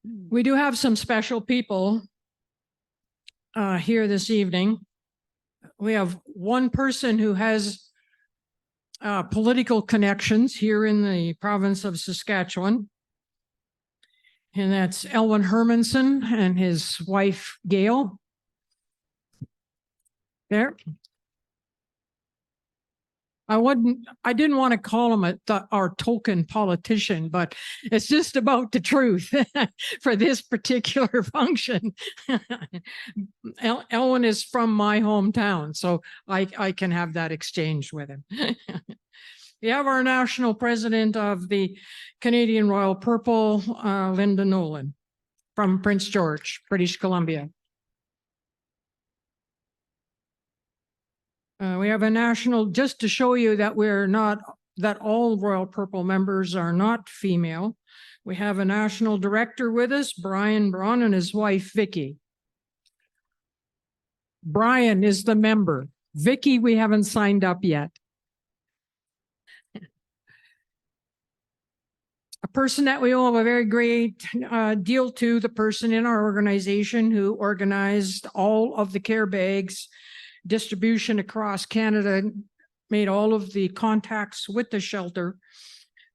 We do have some special people here this evening. We have one person who has political connections here in the province of Saskatchewan. And that's Elwin Hermanson and his wife, Gail. There. I didn't want to call him our token politician, but it's just about the truth for this particular function. Elwin is from my hometown, so I can have that exchange with him. We have our national president of the Canadian Royal Purple, Linda Nolan, from Prince George, British Columbia. We have a national, just to show you that that all Royal Purple members are not female. We have a national director with us, Brian Braun, and his wife, Vicky. Brian is the member. Vicky, we haven't signed up yet. A person that we owe a very great deal to, the person in our organization who organized all of the care bags distribution across Canada, made all of the contacts with the shelter,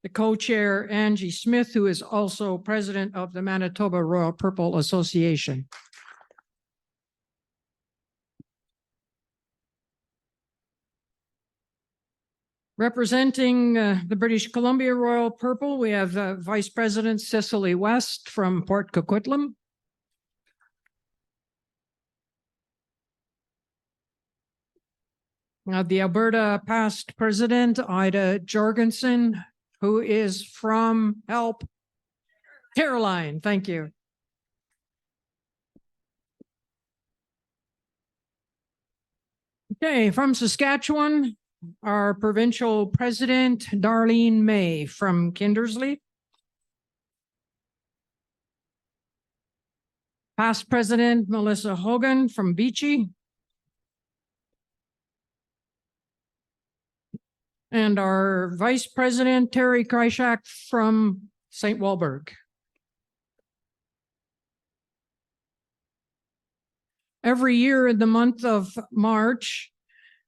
the co-chair, Angie Smith, who is also president of the Manitoba Royal Purple Association. Representing the British Columbia Royal Purple, we have Vice President Cicely West from Port Coquitlam. The Alberta past president, Ida Jorgensen, who is from Caroline, thank you. Okay, from Saskatchewan, our provincial president, Darlene May from Kindersley. Past president, Melissa Hogan from Beachy. And our vice president, Terry Krychak from St. Walburg. Every year in the month of March,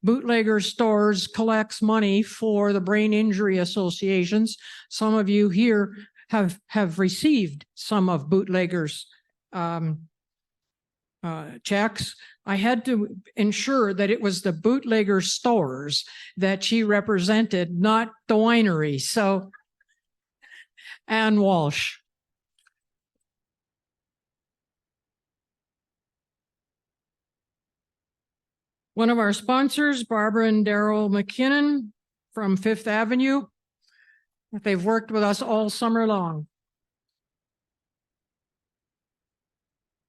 Bootlegger Stores collects money for the brain injury associations. Some of you here have received some of Bootlegger's checks. I had to ensure that it was the Bootlegger Stores that she represented, not the winery. So, Ann Walsh. One of our sponsors, Barbara and Daryl McKinnon from Fifth Avenue. They've worked with us all summer long.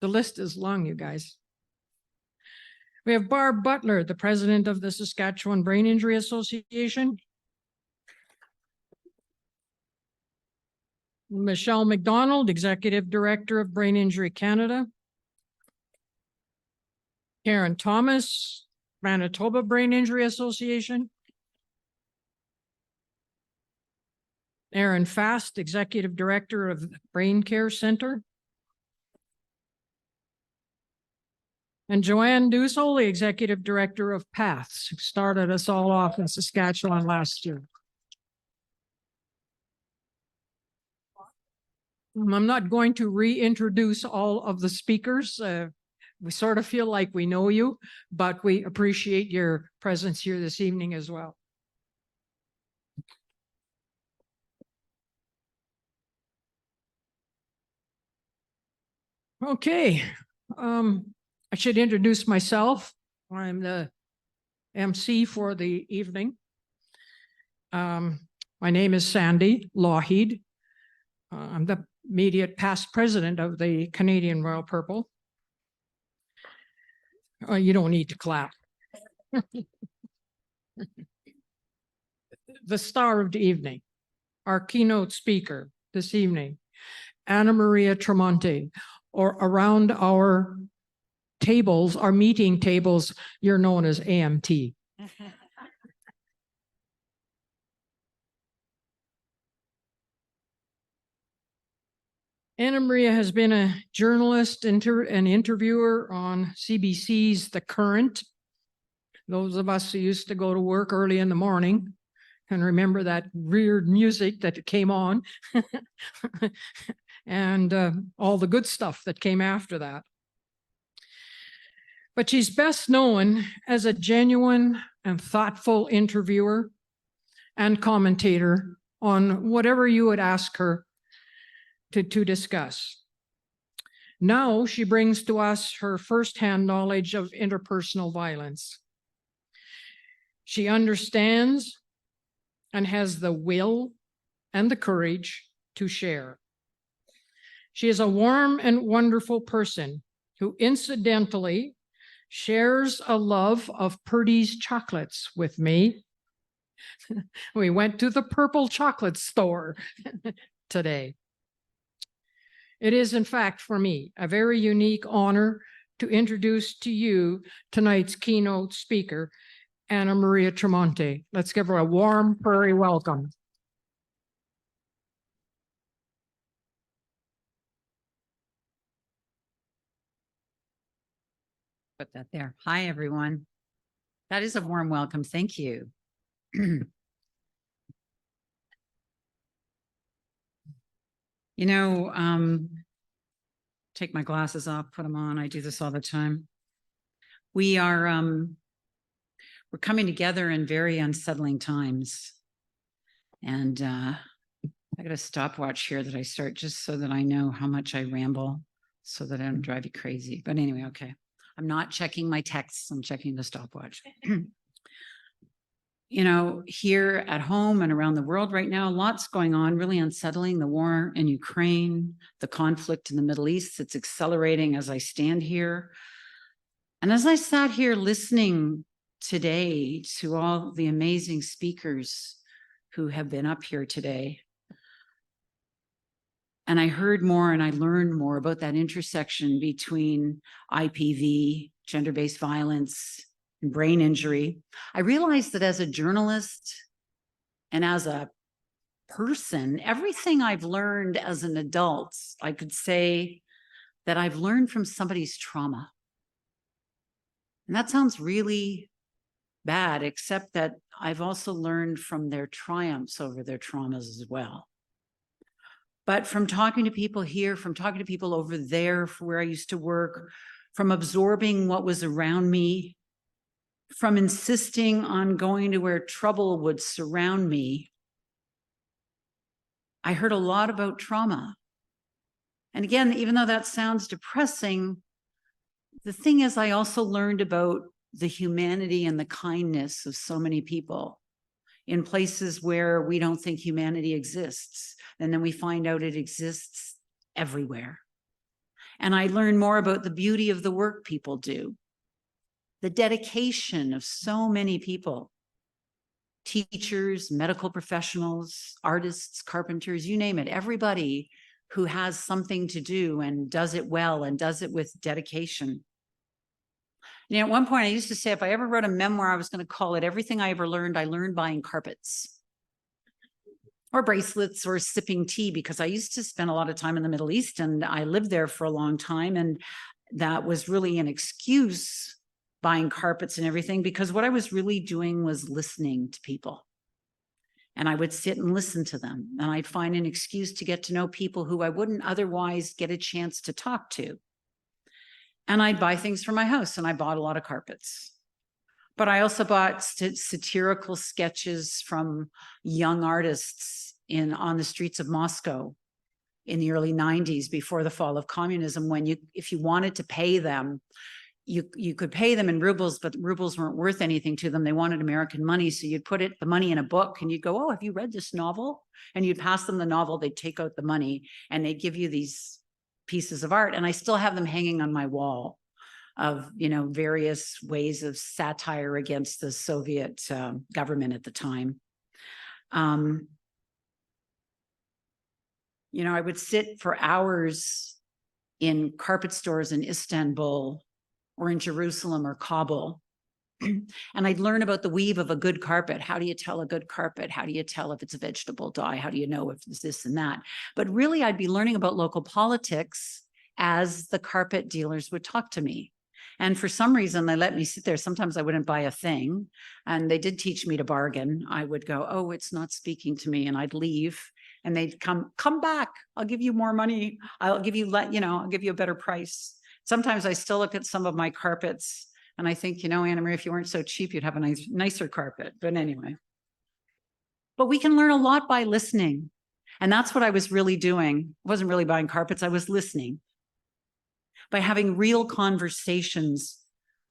The list is long, you guys. We have Barb Butler, the president of the Saskatchewan Brain Injury Association. Michelle McDonald, executive director of Brain Injury Canada. Karen Thomas, Manitoba Brain Injury Association. Aaron Fast, executive director of Brain Care Center. And Joanne Dussel, the executive director of Paths, who started us all off in Saskatchewan last year. I'm not going to reintroduce all of the speakers. We sort of feel like we know you, but we appreciate your presence here this evening as well. Okay. I should introduce myself. I'm the MC for the evening. My name is Sandy Lougheed. I'm the immediate past president of the Canadian Royal Purple. You don't need to clap. The star of the evening, our keynote speaker this evening, Anna Maria Tremonti, or around our tables, our meeting tables, you're known as AMT. Anna Maria has been a journalist and interviewer on CBC's The Current. Those of us who used to go to work early in the morning can remember that weird music that came on and all the good stuff that came after that. But she's best known as a genuine and thoughtful interviewer and commentator on whatever you would ask her to discuss. Now she brings to us her firsthand knowledge of interpersonal violence. She understands and has the will and the courage to share. She is a warm and wonderful person who incidentally shares a love of Purdy's chocolates with me. We went to the purple chocolate store today. It is, in fact, for me, a very unique honor to introduce to you tonight's keynote speaker, Anna Maria Tremonte. Let's give her a warm prairie welcome. Put that there. Hi, everyone. That is a warm welcome. Thank you. You know, take my glasses off, put them on. I do this all the time. We are, we're coming together in very unsettling times. And I got a stopwatch here that I start just so that I know how much I ramble so that I don't drive you crazy. But anyway, okay. I'm not checking my texts. I'm checking the stopwatch. You know, here at home and around the world right now, lots going on, really unsettling. The war in Ukraine, the conflict in the Middle East, it's accelerating as I stand here. And as I sat here listening today to all the amazing speakers who have been up here today, and I heard more and I learned more about that intersection between IPV, gender-based violence, and brain injury, I realized that as a journalist and as a person, everything I've learned as an adult, I could say that I've learned from somebody's trauma. And that sounds really bad, except that I've also learned from their triumphs over their traumas as well. But from talking to people here, from talking to people over there where I used to work, from absorbing what was around me, from insisting on going to where trouble would surround me, I heard a lot about trauma. And again, even though that sounds depressing, the thing is, I also learned about the humanity and the kindness of so many people in places where we don't think humanity exists. And then we find out it exists everywhere. And I learned more about the beauty of the work people do, the dedication of so many people, teachers, medical professionals, artists, carpenters, you name it, everybody who has something to do and does it well and does it with dedication. You know, at one point I used to say, if I ever wrote a memoir, I was going to call it Everything I Ever Learned, I Learned Buying Carpets or bracelets or sipping tea, because I used to spend a lot of time in the Middle East and I lived there for a long time. And that was really an excuse, buying carpets and everything, because what I was really doing was listening to people. And I would sit and listen to them. And I'd find an excuse to get to know people who I wouldn't otherwise get a chance to talk to. And I'd buy things for my house, and I bought a lot of carpets. But I also bought satirical sketches from young artists on the streets of Moscow in the early 90s, before the fall of communism, when if you wanted to pay them, you could pay them in rubles, but rubles weren't worth anything to them. They wanted American money. So you'd put the money in a book and you'd go, oh, have you read this novel? And you'd pass them the novel, they'd take out the money and they'd give you these pieces of art. And I still have them hanging on my wall of, you know, various ways of satire against the Soviet government at the time. You know, I would sit for hours in carpet stores in Istanbul or in Jerusalem or Kabul, And I'd learn about the weave of a good carpet. How do you tell a good carpet? How do you tell if it's a vegetable dye? How do you know if it's this and that? But really, I'd be learning about local politics as the carpet dealers would talk to me. And for some reason, they let me sit there. Sometimes I wouldn't buy a thing. And they did teach me to bargain. I would go, oh, it's not speaking to me. And I'd leave. And they'd come back. I'll give you more money. I'll give you, I'll give you a better price. Sometimes I still look at some of my carpets and I think, Anna Marie, if you weren't so cheap, you'd have a nicer carpet. But anyway. But we can learn a lot by listening. And that's what I was really doing. I wasn't really buying carpets. I was listening. By having real conversations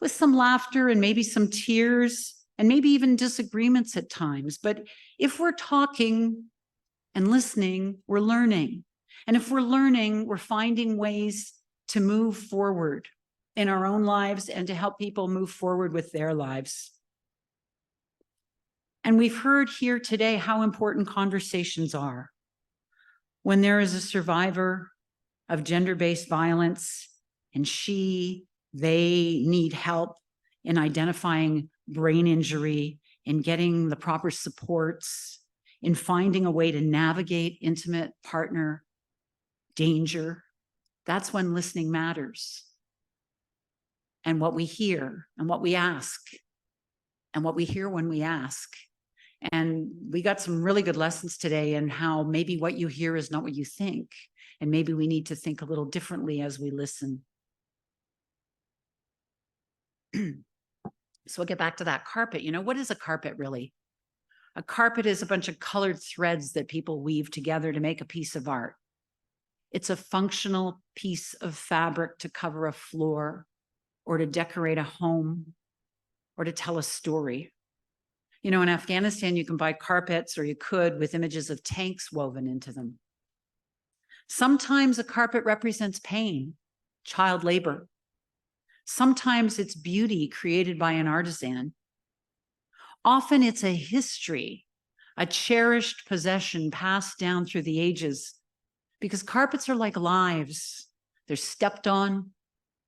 with some laughter and maybe some tears and maybe even disagreements at times. But if we're talking and listening, we're learning. And if we're learning, we're finding ways to move forward in our own lives and to help people move forward with their lives. And we've heard here today how important conversations are. When there is a survivor of gender-based violence and they need help in identifying brain injury, in getting the proper supports, in finding a way to navigate intimate partner danger, that's when listening matters. And what we hear and what we ask and what we hear when we ask. And we got some really good lessons today in how maybe what you hear is not what you think. And maybe we need to think a little differently as we listen. So we'll get back to that carpet. What is a carpet really? A carpet is a bunch of colored threads that people weave together to make a piece of art. It's a functional piece of fabric to cover a floor or to decorate a home or to tell a story. In Afghanistan, you can buy carpets, or you could, with images of tanks woven into them. Sometimes a carpet represents pain, child labor. Sometimes it's beauty created by an artisan. Often it's a history, a cherished possession passed down through the ages, because carpets are like lives. They're stepped on,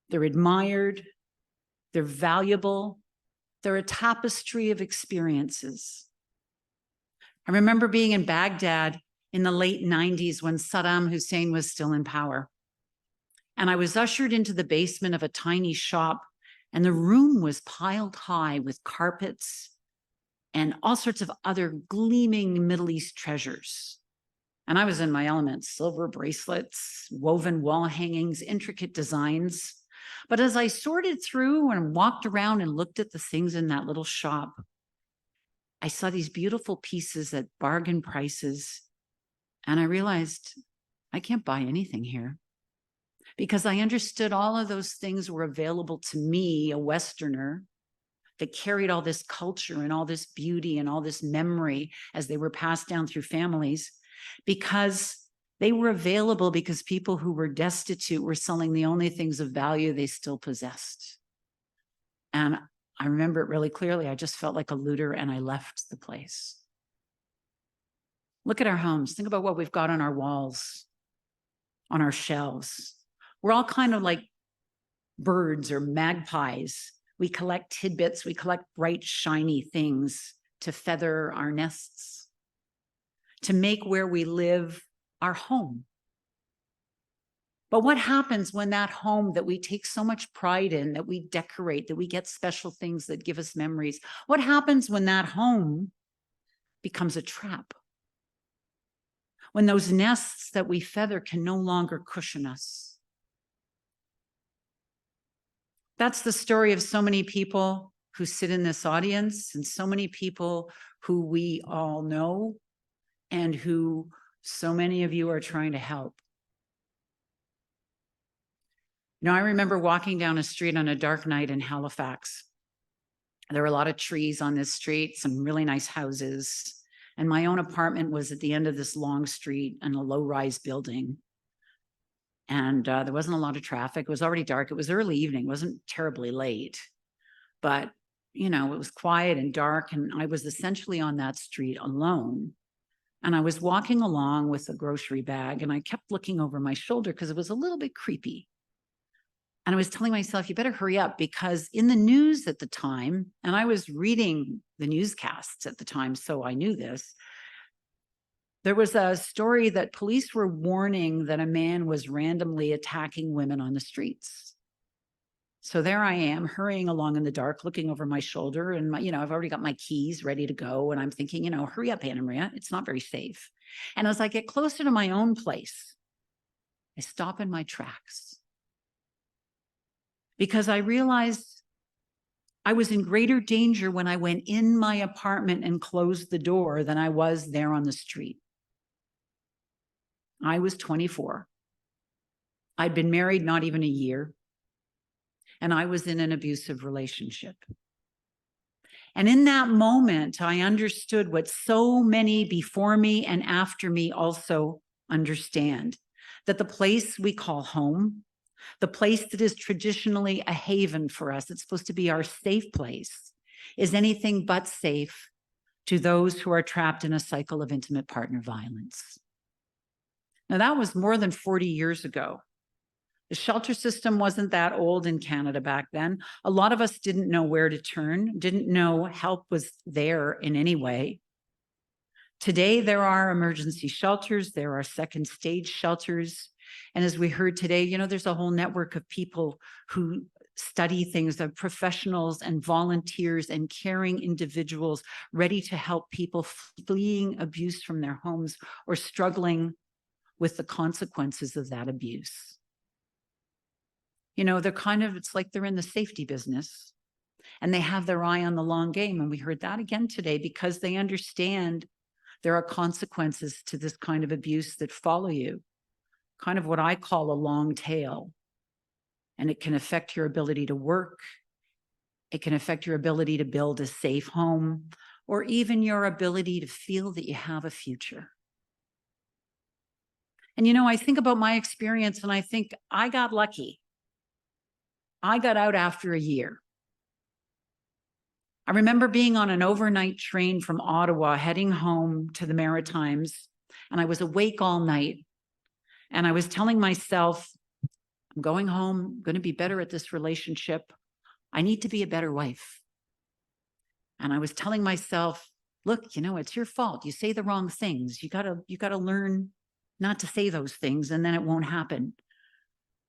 they're admired, they're valuable, they're a tapestry of experiences. I remember being in Baghdad in the late 90s when Saddam Hussein was still in power. And I was ushered into the basement of a tiny shop, and the room was piled high with carpets and all sorts of other gleaming Middle East treasures. And I was in my element: silver bracelets, woven wall hangings, intricate designs. But as I sorted through and walked around and looked at the things in that little shop, I saw these beautiful pieces at bargain prices. And I realized I can't buy anything here, because I understood all of those things were available to me, a Westerner, that carried all this culture and all this beauty and all this memory as they were passed down through families, because they were available because people who were destitute were selling the only things of value they still possessed. And I remember it really clearly. I just felt like a looter, and I left the place. Look at our homes. Think about what we've got on our walls, on our shelves. We're all kind of like birds or magpies. We collect tidbits, we collect bright, shiny things to feather our nests, to make where we live our home. But what happens when that home that we take so much pride in, that we decorate, that we get special things that give us memories? What happens when that home becomes a trap? When those nests that we feather can no longer cushion us? That's the story of so many people who sit in this audience, and so many people who we all know, and who so many of you are trying to help. I remember walking down a street on a dark night in Halifax. There were a lot of trees on this street, some really nice houses, and my own apartment was at the end of this long street in a low-rise building. And there wasn't a lot of traffic. It was already dark. It was early evening. It wasn't terribly late. But, it was quiet and dark. And I was essentially on that street alone. And I was walking along with a grocery bag. And I kept looking over my shoulder because it was a little bit creepy. And I was telling myself, you better hurry up, because in the news at the time, and I was reading the newscasts at the time, so I knew this, there was a story that police were warning that a man was randomly attacking women on the streets. So there I am, hurrying along in the dark, looking over my shoulder, and I've already got my keys ready to go. And I'm thinking, hurry up, Anna Maria, it's not very safe. And as I get closer to my own place, I stop in my tracks, because I realized I was in greater danger when I went in my apartment and closed the door than I was there on the street. I was 24. I'd been married not even a year, and I was in an abusive relationship. And in that moment, I understood what so many before me and after me also understand, that the place we call home, the place that is traditionally a haven for us, it's supposed to be our safe place, is anything but safe to those who are trapped in a cycle of intimate partner violence. Now, that was more than 40 years ago. The shelter system wasn't that old in Canada back then. A lot of us didn't know where to turn, didn't know help was there in any way. Today, there are emergency shelters, there are second stage shelters. And as we heard today, there's a whole network of people who study things, of professionals and volunteers and caring individuals ready to help people fleeing abuse from their homes or struggling with the consequences of that abuse. They're it's like they're in the safety business, and they have their eye on the long game. And we heard that again today, because they understand there are consequences to this kind of abuse that follow you, kind of what I call a long tail. And it can affect your ability to work. It can affect your ability to build a safe home, or even your ability to feel that you have a future. And, I think about my experience, and I think I got lucky. I got out after a year. I remember being on an overnight train from Ottawa heading home to the Maritimes, and I was awake all night. And I was telling myself, I'm going home, I'm going to be better at this relationship. I need to be a better wife. And I was telling myself, look, it's your fault. You say the wrong things. You gotta learn not to say those things, and then it won't happen.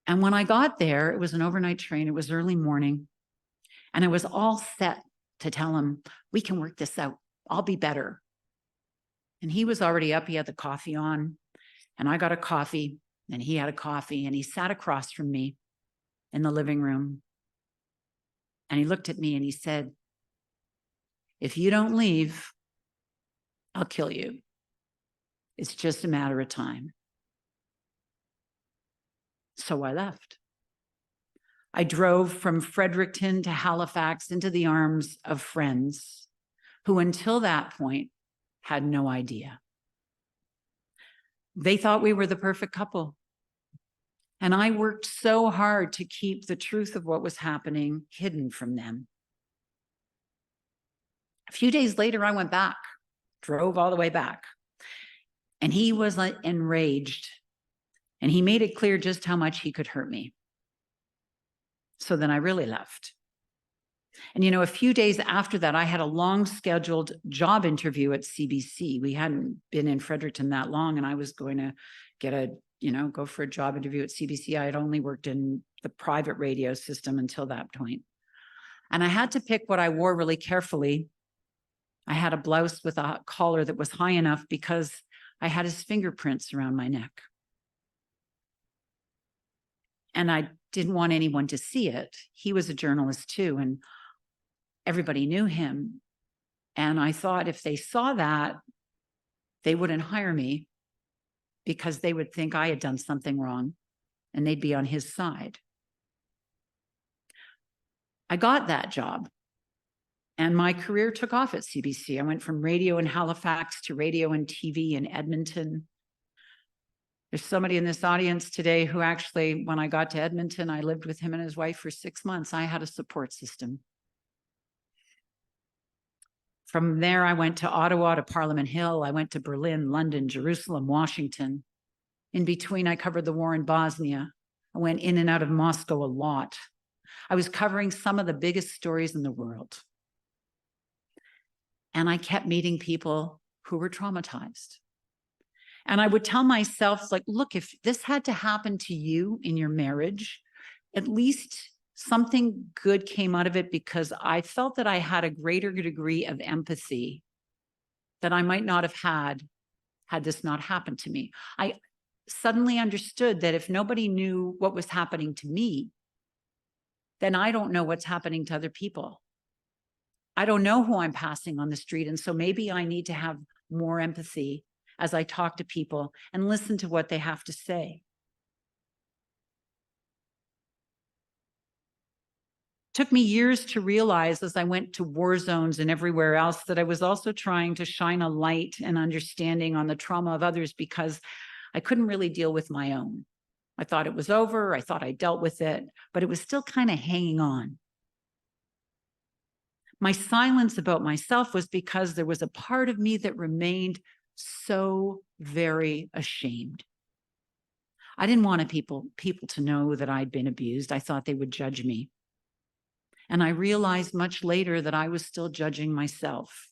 And when I got there, it was an overnight train. It was early morning. And I was all set to tell him, we can work this out. I'll be better. And he was already up. He had the coffee on. And I got a coffee, and he had a coffee. And he sat across from me in the living room. And he looked at me and he said, if you don't leave, I'll kill you. It's just a matter of time. So I left. I drove from Fredericton to Halifax into the arms of friends who, until that point, had no idea. They thought we were the perfect couple. And I worked so hard to keep the truth of what was happening hidden from them. A few days later, I went back, drove all the way back. And he was enraged. And he made it clear just how much he could hurt me. So then I really left. And, a few days after that, I had a long scheduled job interview at CBC. We hadn't been in Fredericton that long, and I was going to go for a job interview at CBC. I had only worked in the private radio system until that point. And I had to pick what I wore really carefully. I had a blouse with a collar that was high enough because I had his fingerprints around my neck. And I didn't want anyone to see it. He was a journalist too, and everybody knew him. And I thought if they saw that, they wouldn't hire me because they would think I had done something wrong and they'd be on his side. I got that job and my career took off at CBC. I went from radio in Halifax to radio and TV in Edmonton. There's somebody in this audience today who actually, when I got to Edmonton, I lived with him and his wife for 6 months. I had a support system. From there, I went to Ottawa, to Parliament Hill. I went to Berlin, London, Jerusalem, Washington. In between, I covered the war in Bosnia. I went in and out of Moscow a lot. I was covering some of the biggest stories in the world. And I kept meeting people who were traumatized. And I would tell myself, like, look, if this had to happen to you in your marriage, at least something good came out of it, because I felt that I had a greater degree of empathy that I might not have had this not happened to me. I suddenly understood that if nobody knew what was happening to me, then I don't know what's happening to other people. I don't know who I'm passing on the street. And so maybe I need to have more empathy as I talk to people and listen to what they have to say. It took me years to realize, as I went to war zones and everywhere else, that I was also trying to shine a light and understanding on the trauma of others, because I couldn't really deal with my own. I thought it was over. I thought I dealt with it, but it was still kind of hanging on. My silence about myself was because there was a part of me that remained so very ashamed. I didn't want people to know that I'd been abused. I thought they would judge me. And I realized much later that I was still judging myself.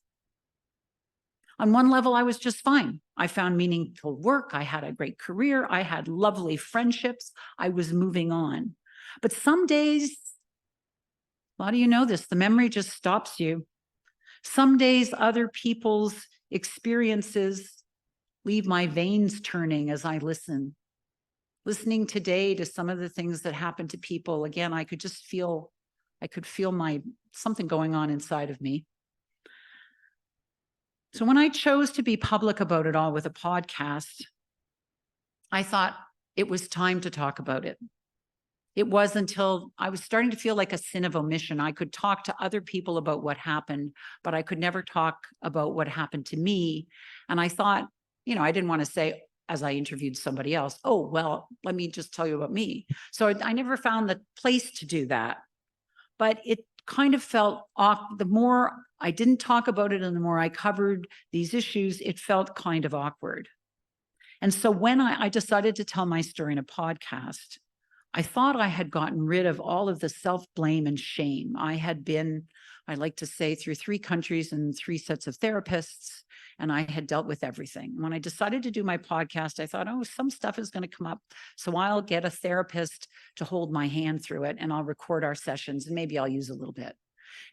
On one level, I was just fine. I found meaningful work. I had a great career. I had lovely friendships. I was moving on. But some days, a lot of you know this, the memory just stops you. Some days, other people's experiences leave my veins turning as I listen. Listening today to some of the things that happened to people, again, I could feel something going on inside of me. So when I chose to be public about it all with a podcast, I thought it was time to talk about it. It was until I was starting to feel like a sin of omission. I could talk to other people about what happened, but I could never talk about what happened to me. And I thought, I didn't want to say, as I interviewed somebody else, oh, well, let me just tell you about me. So I never found the place to do that. But it kind of felt off. The more I didn't talk about it and the more I covered these issues, it felt kind of awkward. And so when I decided to tell my story in a podcast, I thought I had gotten rid of all of the self-blame and shame. I had been, I like to say, through 3 countries and 3 sets of therapists, and I had dealt with everything. When I decided to do my podcast, I thought, oh, some stuff is going to come up. So I'll get a therapist to hold my hand through it, and I'll record our sessions, and maybe I'll use a little bit.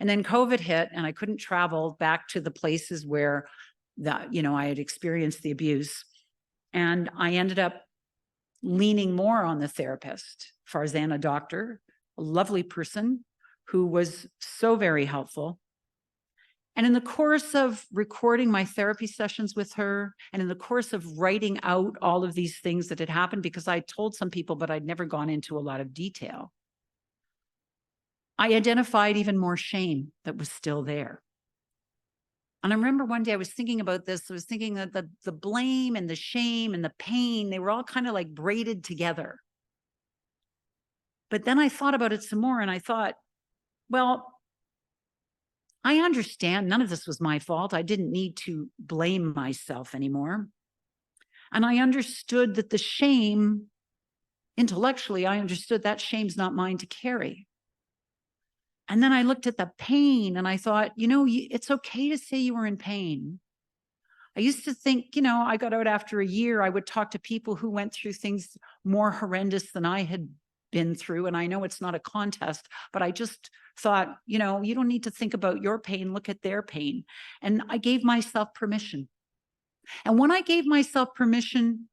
And then COVID hit, and I couldn't travel back to the places where I had experienced the abuse. And I ended up leaning more on the therapist, Farzana doctor, a lovely person who was so very helpful. And in the course of recording my therapy sessions with her, and in the course of writing out all of these things that had happened, because I told some people, but I'd never gone into a lot of detail, I identified even more shame that was still there. And I remember one day I was thinking about this. I was thinking that the blame and the shame and the pain, they were all kind of like braided together. But then I thought about it some more, and I thought, well, I understand none of this was my fault. I didn't need to blame myself anymore. And I understood that the shame, intellectually, I understood that shame's not mine to carry. And then I looked at the pain and I thought, it's okay to say you were in pain. I used to think, I got out after a year, I would talk to people who went through things more horrendous than I had been through. And I know it's not a contest, but I just thought, you don't need to think about your pain, look at their pain. And I gave myself permission. And when I gave myself permission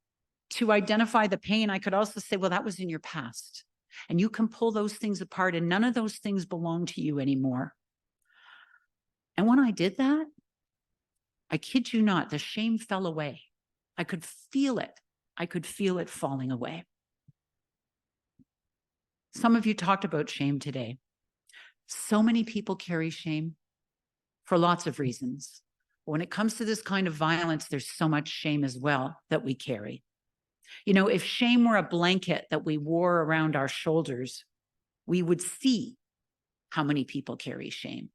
to identify the pain, I could also say, well, that was in your past. And you can pull those things apart, and none of those things belong to you anymore. And when I did that, I kid you not, the shame fell away. I could feel it. I could feel it falling away. Some of you talked about shame today. So many people carry shame for lots of reasons. But when it comes to this kind of violence, there's so much shame as well that we carry. If shame were a blanket that we wore around our shoulders, we would see how many people carry shame.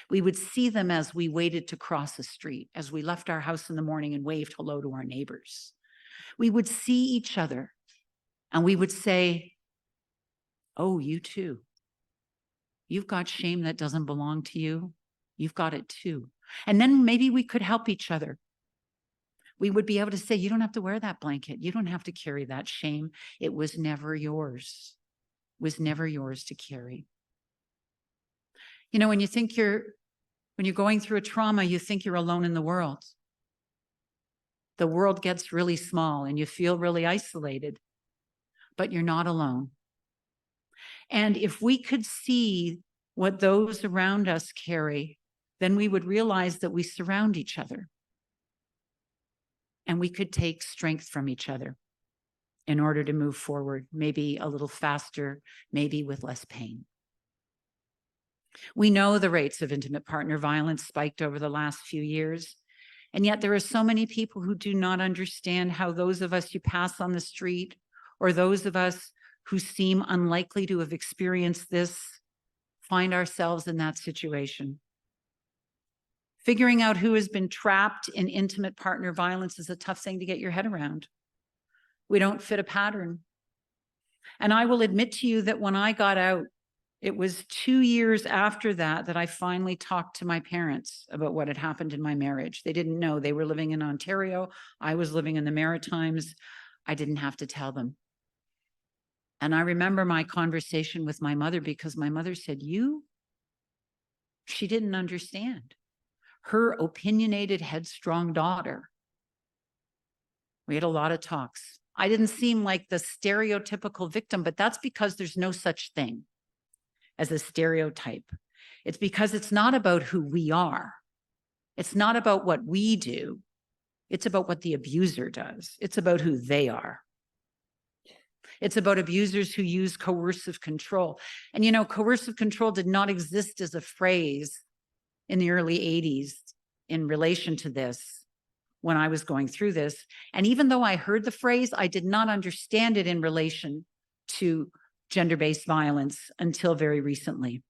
We would see them as we waited to cross the street, as we left our house in the morning and waved hello to our neighbors. We would see each other and we would say, Oh, you too. You've got shame that doesn't belong to you. You've got it too. And then maybe we could help each other. We would be able to say, you don't have to wear that blanket. You don't have to carry that shame. It was never yours. It was never yours to carry. You know, when you're going through a trauma, you think you're alone in the world. The world gets really small and you feel really isolated, but you're not alone. And if we could see what those around us carry, then we would realize that we surround each other. And we could take strength from each other in order to move forward, maybe a little faster, maybe with less pain. We know the rates of intimate partner violence spiked over the last few years. And yet there are so many people who do not understand how those of us you pass on the street, or those of us who seem unlikely to have experienced this, find ourselves in that situation. Figuring out who has been trapped in intimate partner violence is a tough thing to get your head around. We don't fit a pattern. And I will admit to you that when I got out, it was 2 years after that I finally talked to my parents about what had happened in my marriage. They didn't know. They were living in Ontario. I was living in the Maritimes. I didn't have to tell them. And I remember my conversation with my mother, because my mother said, she didn't understand. Her opinionated, headstrong daughter. We had a lot of talks. I didn't seem like the stereotypical victim, but that's because there's no such thing as a stereotype. It's because it's not about who we are. It's not about what we do. It's about what the abuser does. It's about who they are. It's about abusers who use coercive control. And you know, coercive control did not exist as a phrase in the early 80s in relation to this when I was going through this. And even though I heard the phrase, I did not understand it in relation to gender-based violence until very recently.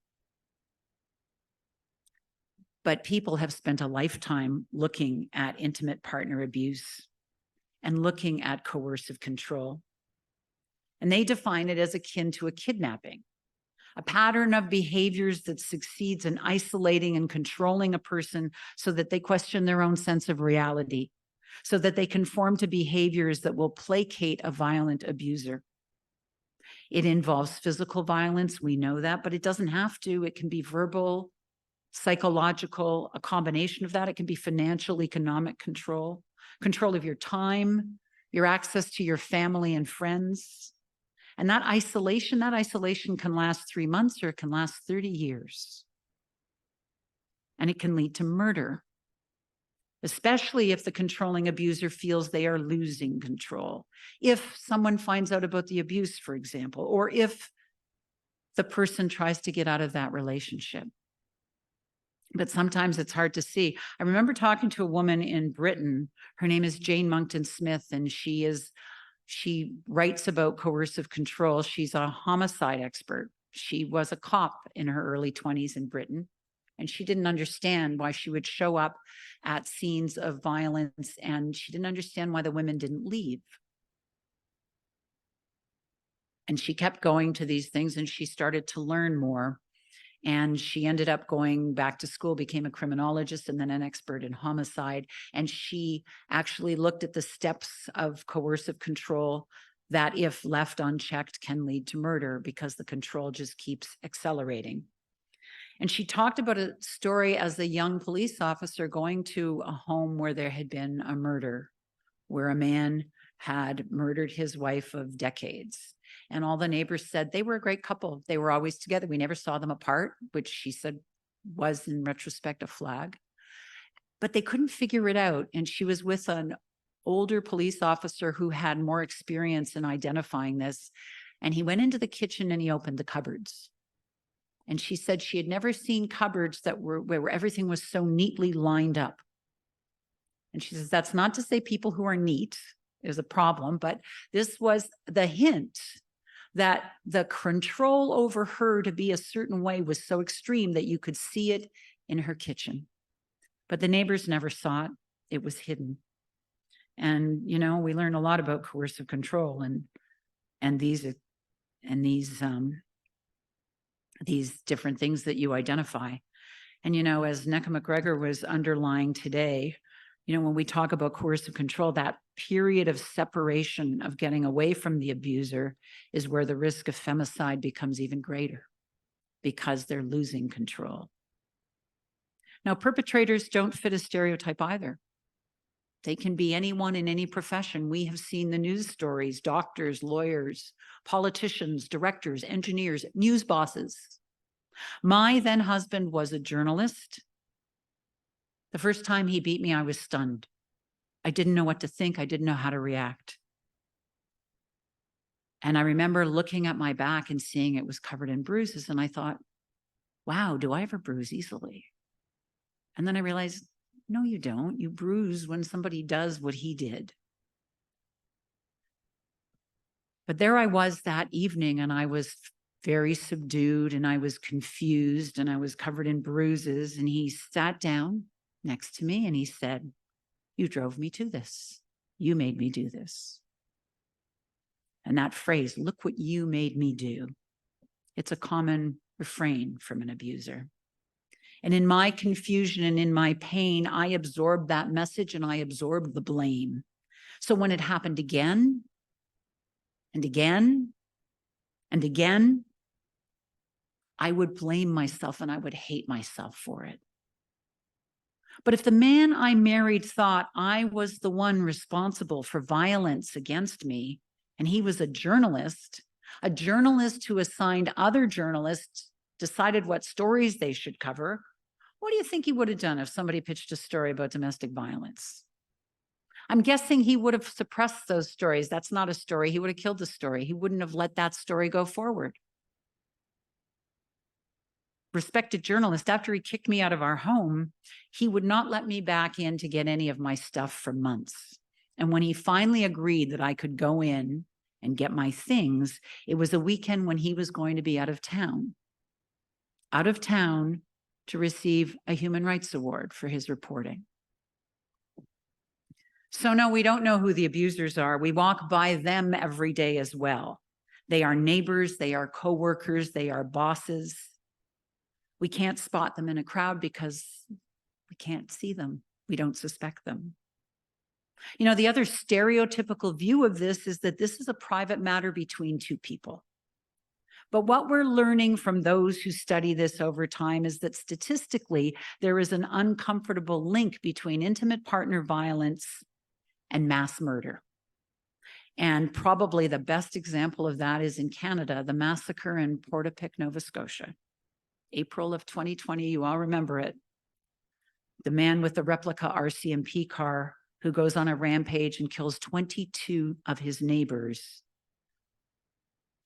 But people have spent a lifetime looking at intimate partner abuse and looking at coercive control. And they define it as akin to a kidnapping, a pattern of behaviors that succeeds in isolating and controlling a person so that they question their own sense of reality, so that they conform to behaviors that will placate a violent abuser. It involves physical violence, we know that, but it doesn't have to. It can be verbal, psychological, a combination of that. It can be financial, economic control, control of your time, your access to your family and friends. And that isolation can last 3 months or it can last 30 years. And it can lead to murder, especially if the controlling abuser feels they are losing control. If someone finds out about the abuse, for example, or if the person tries to get out of that relationship. But sometimes it's hard to see. I remember talking to a woman in Britain. Her name is Jane Monkton Smith, and she writes about coercive control. She's a homicide expert. She was a cop in her early 20s in Britain, and she didn't understand why she would show up at scenes of violence, and she didn't understand why the women didn't leave. And she kept going to these things, and she started to learn more. And she ended up going back to school, became a criminologist and then an expert in homicide. And she actually looked at the steps of coercive control that, if left unchecked, can lead to murder because the control just keeps accelerating. And she talked about a story as a young police officer going to a home where there had been a murder, where a man had murdered his wife of decades. And all the neighbors said they were a great couple. They were always together. We never saw them apart, which she said was in retrospect a flag. But they couldn't figure it out. And she was with an older police officer who had more experience in identifying this. And he went into the kitchen and he opened the cupboards. And she said she had never seen cupboards that were where everything was so neatly lined up. And she says, that's not to say people who are neat is a problem, but this was the hint that the control over her to be a certain way was so extreme that you could see it in her kitchen. But the neighbors never saw it. It was hidden. And, you know, we learn a lot about coercive control and these these different things that you identify. And, as Necca McGregor was underlying today, when we talk about coercive control, that period of separation, of getting away from the abuser, is where the risk of femicide becomes even greater because they're losing control. Now, perpetrators don't fit a stereotype either. They can be anyone in any profession. We have seen the news stories: doctors, lawyers, politicians, directors, engineers, news bosses. My then husband was a journalist. The first time he beat me, I was stunned. I didn't know what to think. I didn't know how to react. And I remember looking at my back and seeing it was covered in bruises. And I thought, wow, do I ever bruise easily? And then I realized, no, you don't. You bruise when somebody does what he did. But there I was that evening, and I was very subdued, and I was confused, and I was covered in bruises. And he sat down next to me and he said, "You drove me to this. You made me do this." And that phrase, "Look what you made me do," it's a common refrain from an abuser. And in my confusion and in my pain, I absorbed that message and I absorbed the blame. So when it happened again and again and again, I would blame myself and I would hate myself for it. But if the man I married thought I was the one responsible for violence against me, and he was a journalist who assigned other journalists, decided what stories they should cover, what do you think he would have done if somebody pitched a story about domestic violence? I'm guessing he would have suppressed those stories. That's not a story. He would have killed the story. He wouldn't have let that story go forward. Respected journalist, after he kicked me out of our home, he would not let me back in to get any of my stuff for months. And when he finally agreed that I could go in and get my things, it was a weekend when he was going to be out of town to receive a human rights award for his reporting. So no, we don't know who the abusers are. We walk by them every day as well. They are neighbors, they are coworkers, they are bosses. We can't spot them in a crowd because we can't see them. We don't suspect them. The other stereotypical view of this is that this is a private matter between two people. But what we're learning from those who study this over time is that statistically, there is an uncomfortable link between intimate partner violence and mass murder. And probably the best example of that is in Canada, the massacre in Portapique, Nova Scotia. April of 2020, you all remember it. The man with the replica RCMP car who goes on a rampage and kills 22 of his neighbors.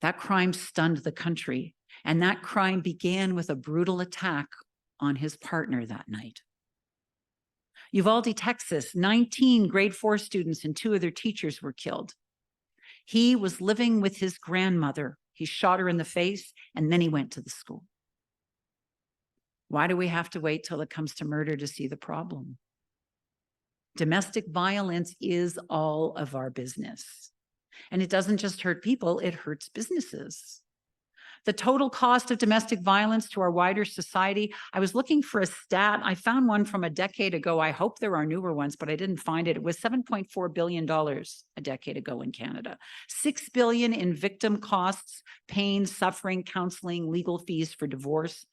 That crime stunned the country, and that crime began with a brutal attack on his partner that night. Uvalde, Texas, 19 grade 4 students and 2 of their teachers were killed. He was living with his grandmother. He shot her in the face, and then he went to the school. Why do we have to wait till it comes to murder to see the problem? Domestic violence is all of our business. And it doesn't just hurt people, it hurts businesses. The total cost of domestic violence to our wider society, I was looking for a stat. I found one from a decade ago. I hope there are newer ones, but I didn't find it. It was $7.4 billion a decade ago in Canada. $6 billion in victim costs, pain, suffering, counseling, legal fees for divorce.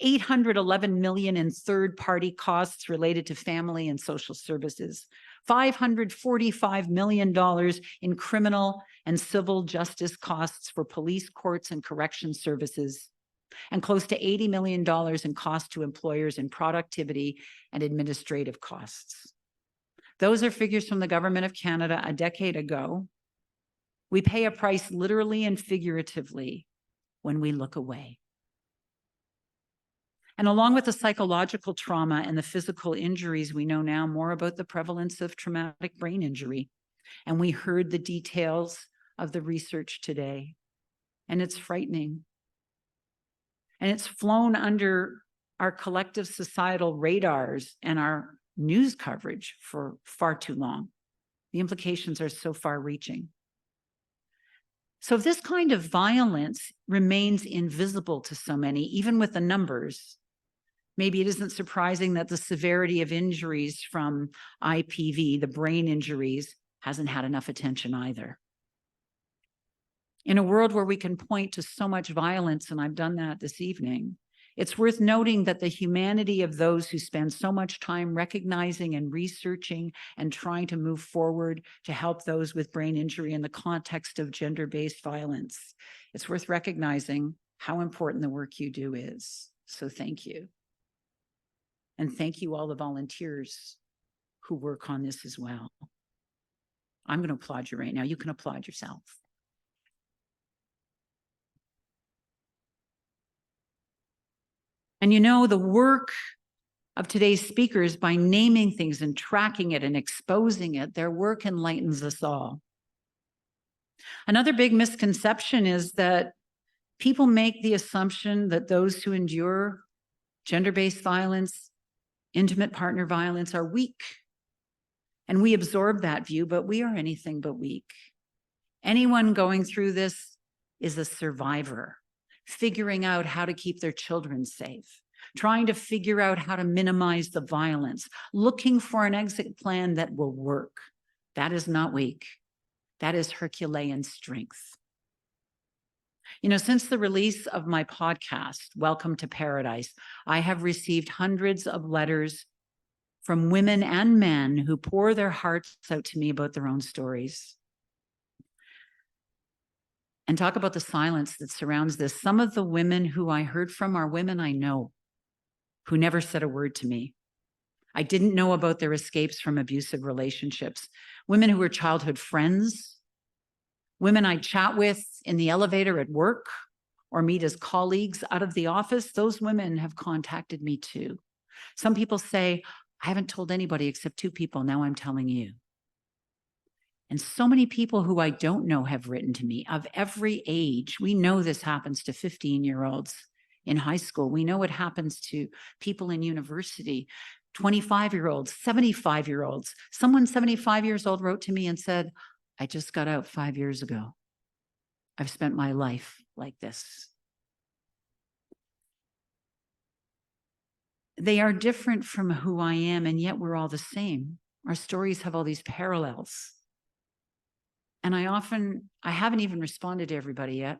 $811 million in third-party costs related to family and social services. $545 million in criminal and civil justice costs for police, courts, and correction services, and close to $80 million in costs to employers in productivity and administrative costs. Those are figures from the Government of Canada a decade ago. We pay a price literally and figuratively when we look away. And along with the psychological trauma and the physical injuries, we know now more about the prevalence of traumatic brain injury. And we heard the details of the research today. And it's frightening. And it's flown under our collective societal radars and our news coverage for far too long. The implications are so far-reaching. So if this kind of violence remains invisible to so many, even with the numbers, maybe it isn't surprising that the severity of injuries from IPV, the brain injuries, hasn't had enough attention either. In a world where we can point to so much violence, and I've done that this evening, it's worth noting that the humanity of those who spend so much time recognizing and researching and trying to move forward to help those with brain injury in the context of gender-based violence, it's worth recognizing how important the work you do is. So thank you. And thank you all the volunteers who work on this as well. I'm going to applaud you right now. You can applaud yourself. And you know, the work of today's speakers, by naming things and tracking it and exposing it, their work enlightens us all. Another big misconception is that people make the assumption that those who endure gender-based violence, intimate partner violence, are weak. And we absorb that view, but we are anything but weak. Anyone going through this is a survivor, figuring out how to keep their children safe, trying to figure out how to minimize the violence, looking for an exit plan that will work. That is not weak. That is Herculean strength. You know, since the release of my podcast, Welcome to Paradise, I have received hundreds of letters from women and men who pour their hearts out to me about their own stories. And talk about the silence that surrounds this. Some of the women who I heard from are women I know who never said a word to me. I didn't know about their escapes from abusive relationships. Women who were childhood friends, women I chat with in the elevator at work or meet as colleagues out of the office, those women have contacted me too. Some people say, I haven't told anybody except 2 people, now I'm telling you. And so many people who I don't know have written to me of every age. We know this happens to 15-year-olds in high school. We know it happens to people in university, 25-year-olds, 75-year-olds. Someone 75 years old wrote to me and said, I just got out 5 years ago. I've spent my life like this. They are different from who I am, and yet we're all the same. Our stories have all these parallels. And I haven't even responded to everybody yet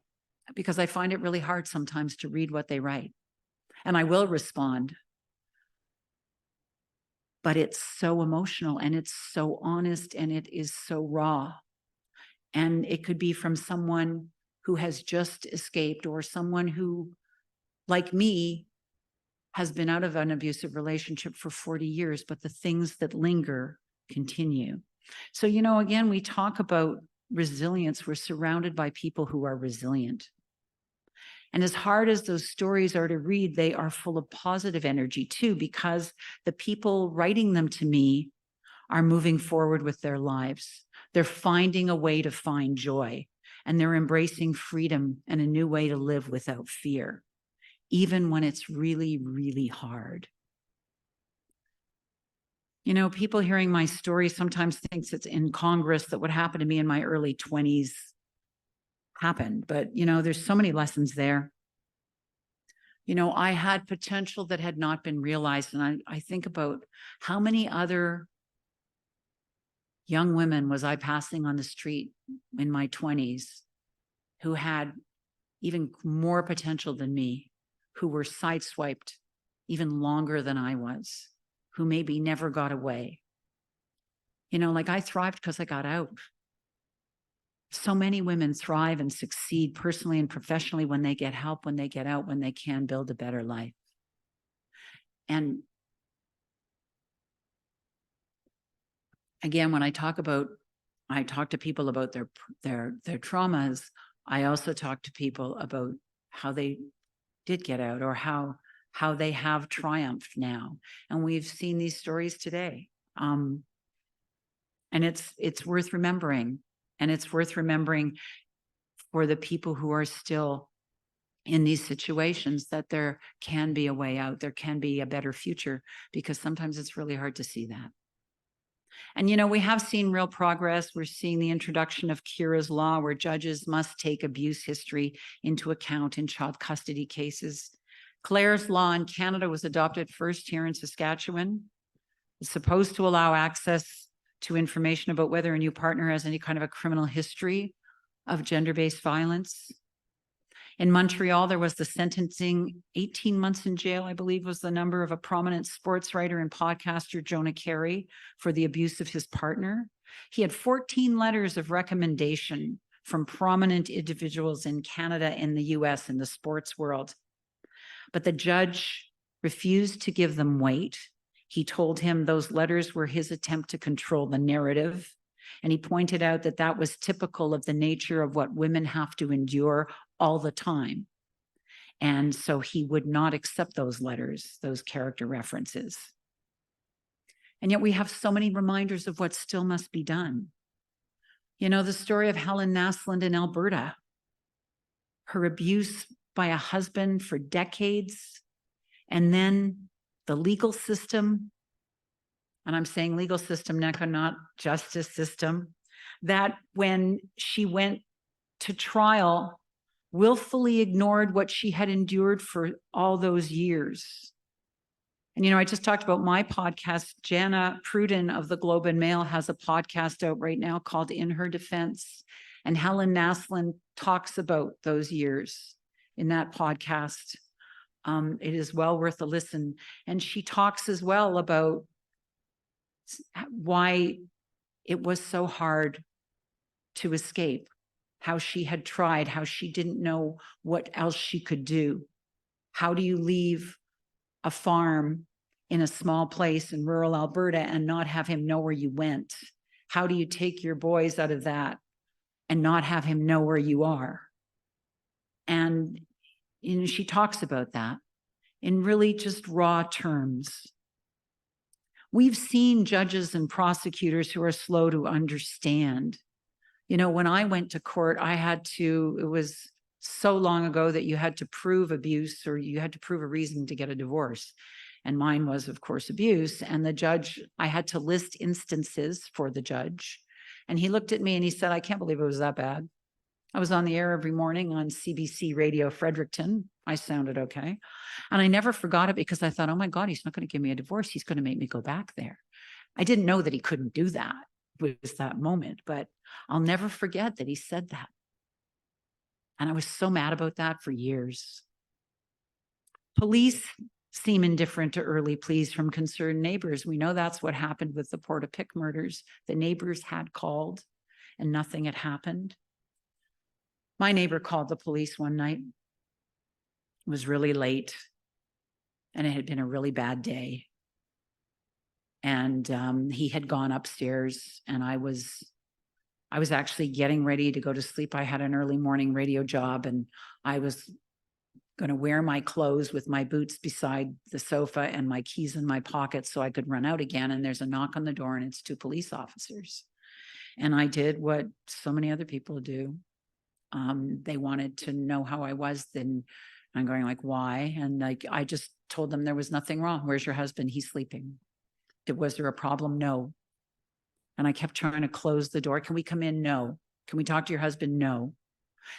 because I find it really hard sometimes to read what they write. And I will respond. But it's so emotional and it's so honest and it is so raw. And it could be from someone who has just escaped or someone who, like me, has been out of an abusive relationship for 40 years, but the things that linger continue. So, you know, again, we talk about resilience. We're surrounded by people who are resilient. And as hard as those stories are to read, they are full of positive energy too, because the people writing them to me are moving forward with their lives. They're finding a way to find joy, and they're embracing freedom and a new way to live without fear, even when it's really, really hard. You know, people hearing my story sometimes thinks it's incongruous that what happened to me in my early 20s happened, but you know, there's so many lessons there. You know, I had potential that had not been realized, and I think about how many other young women was I passing on the street in my 20s who had even more potential than me, who were sideswiped even longer than I was, who maybe never got away. You know, like I thrived because I got out. So many women thrive and succeed personally and professionally when they get help, when they get out, when they can build a better life. And again, when I talk to people about their traumas, I also talk to people about how they did get out or how they have triumphed now. And we've seen these stories today. And it's worth remembering. And it's worth remembering for the people who are still in these situations that there can be a way out. There can be a better future, because sometimes it's really hard to see that. And, you know, we have seen real progress. We're seeing the introduction of Kira's Law, where judges must take abuse history into account in child custody cases. Claire's Law in Canada was adopted first here in Saskatchewan. It's supposed to allow access to information about whether a new partner has any kind of a criminal history of gender-based violence. In Montreal, there was the sentencing, 18 months in jail, I believe was the number, of a prominent sports writer and podcaster, Jonah Carey, for the abuse of his partner. He had 14 letters of recommendation from prominent individuals in Canada and the US in the sports world. But the judge refused to give them weight. He told him those letters were his attempt to control the narrative. And he pointed out that that was typical of the nature of what women have to endure all the time. And so he would not accept those letters, those character references. And yet we have so many reminders of what still must be done. You know, the story of Helen Naslund in Alberta, her abuse by a husband for decades, and then the legal system, and I'm saying legal system, not justice system, that when she went to trial, willfully ignored what she had endured for all those years. And, you know, I just talked about my podcast. Jana Pruden of the Globe and Mail has a podcast out right now called In Her Defense. And Helen Naslund talks about those years in that podcast. It is well worth a listen. And she talks as well about why it was so hard to escape, how she had tried, how she didn't know what else she could do. How do you leave a farm in a small place in rural Alberta and not have him know where you went? How do you take your boys out of that and not have him know where you are? And, you know, she talks about that in really just raw terms. We've seen judges and prosecutors who are slow to understand. You know, when I went to court, it was so long ago that you had to prove abuse, or you had to prove a reason to get a divorce. And mine was, of course, abuse. And the judge, I had to list instances for the judge. And he looked at me and he said, I can't believe it was that bad. I was on the air every morning on CBC Radio Fredericton. I sounded okay. And I never forgot it, because I thought, oh my God, he's not going to give me a divorce. He's going to make me go back there. I didn't know that he couldn't do that with that moment, but I'll never forget that he said that. And I was so mad about that for years. Police seem indifferent to early pleas from concerned neighbors. We know that's what happened with the Portapique murders. The neighbors had called and nothing had happened. My neighbor called the police one night. It was really late and it had been a really bad day. And he had gone upstairs, and I was actually getting ready to go to sleep. I had an early morning radio job, and I was going to wear my clothes with my boots beside the sofa and my keys in my pocket so I could run out again. And there's a knock on the door, and it's two police officers. And I did what so many other people do. They wanted to know how I was. Then I'm going like, why? And like, I just told them there was nothing wrong. Where's your husband? He's sleeping. Was there a problem? No. And I kept trying to close the door. Can we come in? No. Can we talk to your husband? No.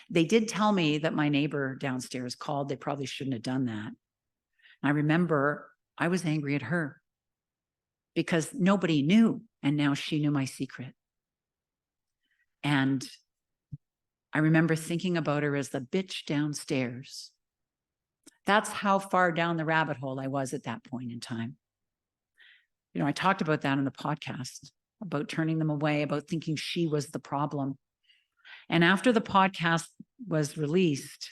They did tell me that my neighbor downstairs called. They probably shouldn't have done that. And I remember I was angry at her because nobody knew. And now she knew my secret. And I remember thinking about her as the bitch downstairs. That's how far down the rabbit hole I was at that point in time. You know, I talked about that in the podcast, about turning them away, about thinking she was the problem. And after the podcast was released,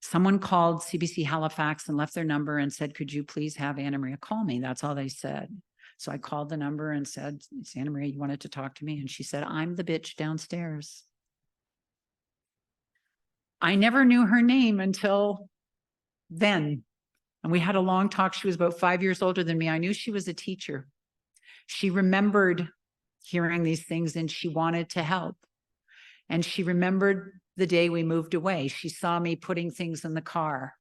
someone called CBC Halifax and left their number and said, could you please have Anna Maria call me? That's all they said. So I called the number and said, it's Anna Maria, you wanted to talk to me? And she said, I'm the bitch downstairs. I never knew her name until then. And we had a long talk. She was about 5 years older than me. I knew she was a teacher. She remembered hearing these things and she wanted to help. And she remembered the day we moved away. She saw me putting things in the car.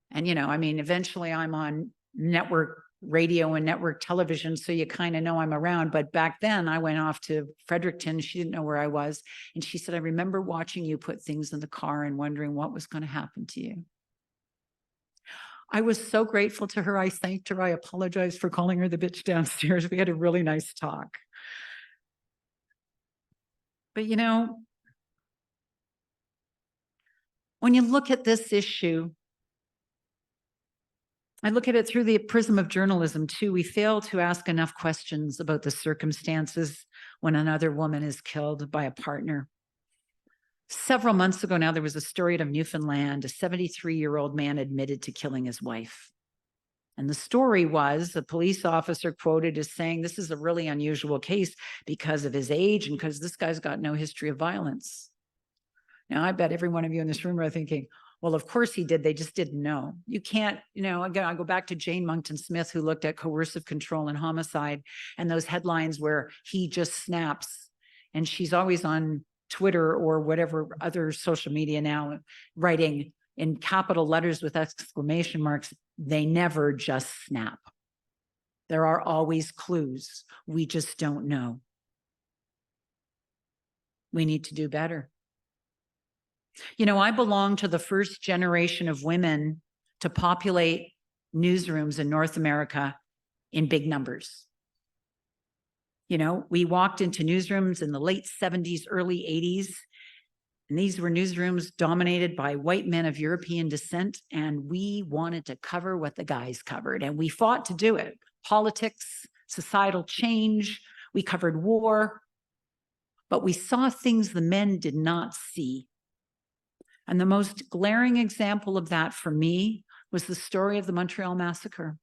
And, you know, I mean, eventually I'm on network radio and network television, so you kind of know I'm around. But back then I went off to Fredericton. She didn't know where I was. And she said, I remember watching you put things in the car and wondering what was going to happen to you. I was so grateful to her. I thanked her. I apologized for calling her the bitch downstairs. We had a really nice talk. But you know, when you look at this issue, I look at it through the prism of journalism too. We fail to ask enough questions about the circumstances when another woman is killed by a partner. Several months ago now, there was a story out of Newfoundland. A 73-year-old man admitted to killing his wife. And the story was a police officer quoted as saying, this is a really unusual case because of his age and because this guy's got no history of violence. Now, I bet every one of you in this room are thinking, well, of course he did. They just didn't know. You can't, you know, again, I go back to Jane Monkton Smith, who looked at coercive control and homicide and those headlines where he just snaps. And she's always on Twitter or whatever other social media now writing in capital letters with exclamation marks, they never just snap. There are always clues. We just don't know. We need to do better. You know, I belong to the first generation of women to populate newsrooms in North America in big numbers. You know, we walked into newsrooms in the late 70s, early 80s, and these were newsrooms dominated by white men of European descent, and we wanted to cover what the guys covered, and we fought to do it. Politics, societal change, we covered war, but we saw things the men did not see. And the most glaring example of that for me was the story of the Montreal Massacre.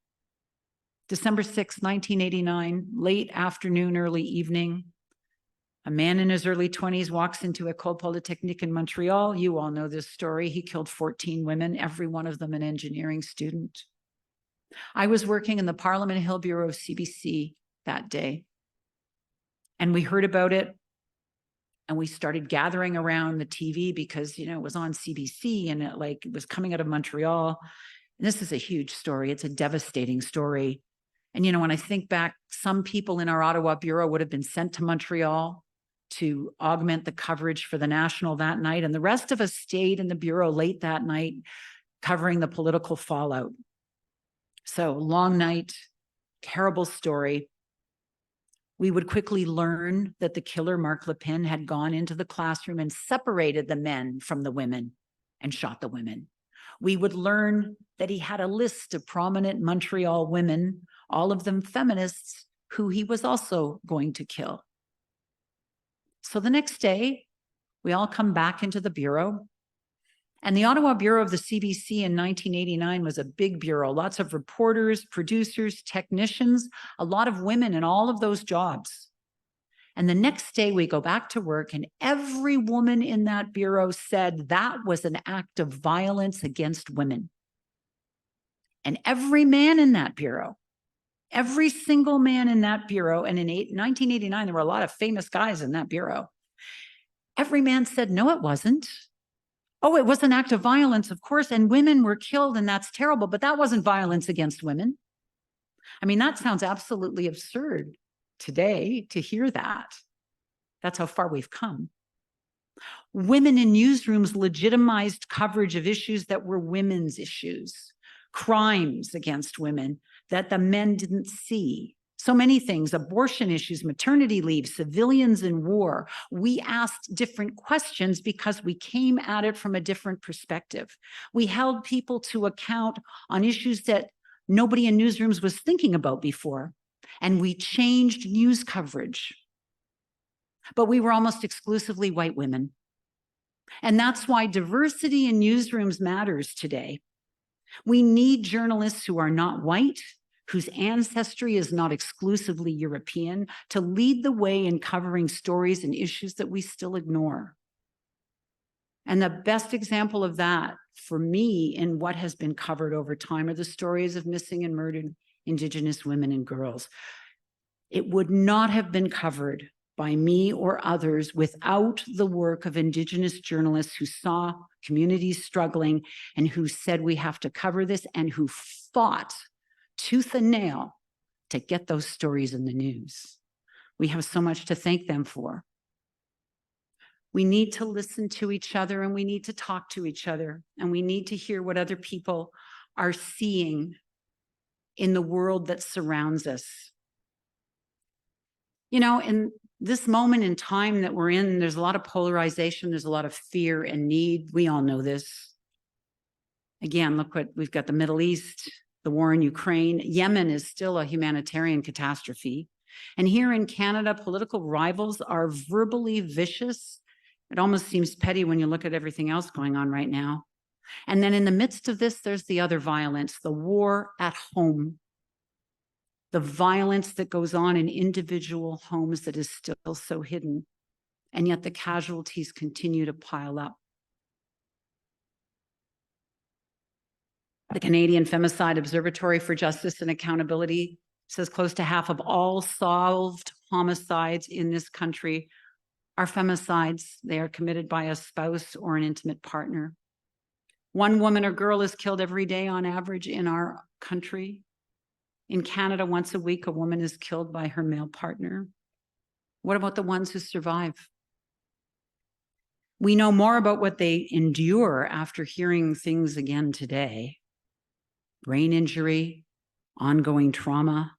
December 6, 1989, late afternoon, early evening. A man in his early 20s walks into École Polytechnique in Montreal. You all know this story. He killed 14 women, every one of them an engineering student. I was working in the Parliament Hill Bureau of CBC that day, and we heard about it. And we started gathering around the TV because, you know, it was on CBC and it was coming out of Montreal. And this is a huge story. It's a devastating story. And, you know, when I think back, some people in our Ottawa bureau would have been sent to Montreal to augment the coverage for the National that night. And the rest of us stayed in the bureau late that night, covering the political fallout. So long night, terrible story. We would quickly learn that the killer, Marc Lepine, had gone into the classroom and separated the men from the women and shot the women. We would learn that he had a list of prominent Montreal women, all of them feminists, who he was also going to kill. So the next day, we all come back into the bureau. And the Ottawa Bureau of the CBC in 1989 was a big bureau, lots of reporters, producers, technicians, a lot of women in all of those jobs. And the next day we go back to work and every woman in that bureau said that was an act of violence against women. And every man in that bureau, every single man in that bureau, and in 1989, there were a lot of famous guys in that bureau. Every man said, no, it wasn't. Oh, it was an act of violence, of course, and women were killed, and that's terrible, but that wasn't violence against women. I mean, that sounds absolutely absurd today to hear that. That's how far we've come. Women in newsrooms legitimized coverage of issues that were women's issues, crimes against women that the men didn't see. So many things, abortion issues, maternity leave, civilians in war. We asked different questions because we came at it from a different perspective. We held people to account on issues that nobody in newsrooms was thinking about before. And we changed news coverage. But we were almost exclusively white women. And that's why diversity in newsrooms matters today. We need journalists who are not white, whose ancestry is not exclusively European, to lead the way in covering stories and issues that we still ignore. And the best example of that for me in what has been covered over time are the stories of missing and murdered Indigenous women and girls. It would not have been covered by me or others without the work of Indigenous journalists who saw communities struggling and who said we have to cover this and who fought tooth and nail to get those stories in the news. We have so much to thank them for. We need to listen to each other, and we need to talk to each other, and we need to hear what other people are seeing in the world that surrounds us. You know, in this moment in time that we're in, there's a lot of polarization, there's a lot of fear and need. We all know this. Again, look what we've got: the Middle East, the war in Ukraine. Yemen is still a humanitarian catastrophe. And here in Canada, political rivals are verbally vicious. It almost seems petty when you look at everything else going on right now. And then in the midst of this, there's the other violence, the war at home, the violence that goes on in individual homes that is still so hidden. And yet the casualties continue to pile up. The Canadian Femicide Observatory for Justice and Accountability says close to half of all solved homicides in this country are femicides. They are committed by a spouse or an intimate partner. One woman or girl is killed every day on average in our country. In Canada, once a week, a woman is killed by her male partner. What about the ones who survive? We know more about what they endure after hearing things again today. Brain injury, ongoing trauma,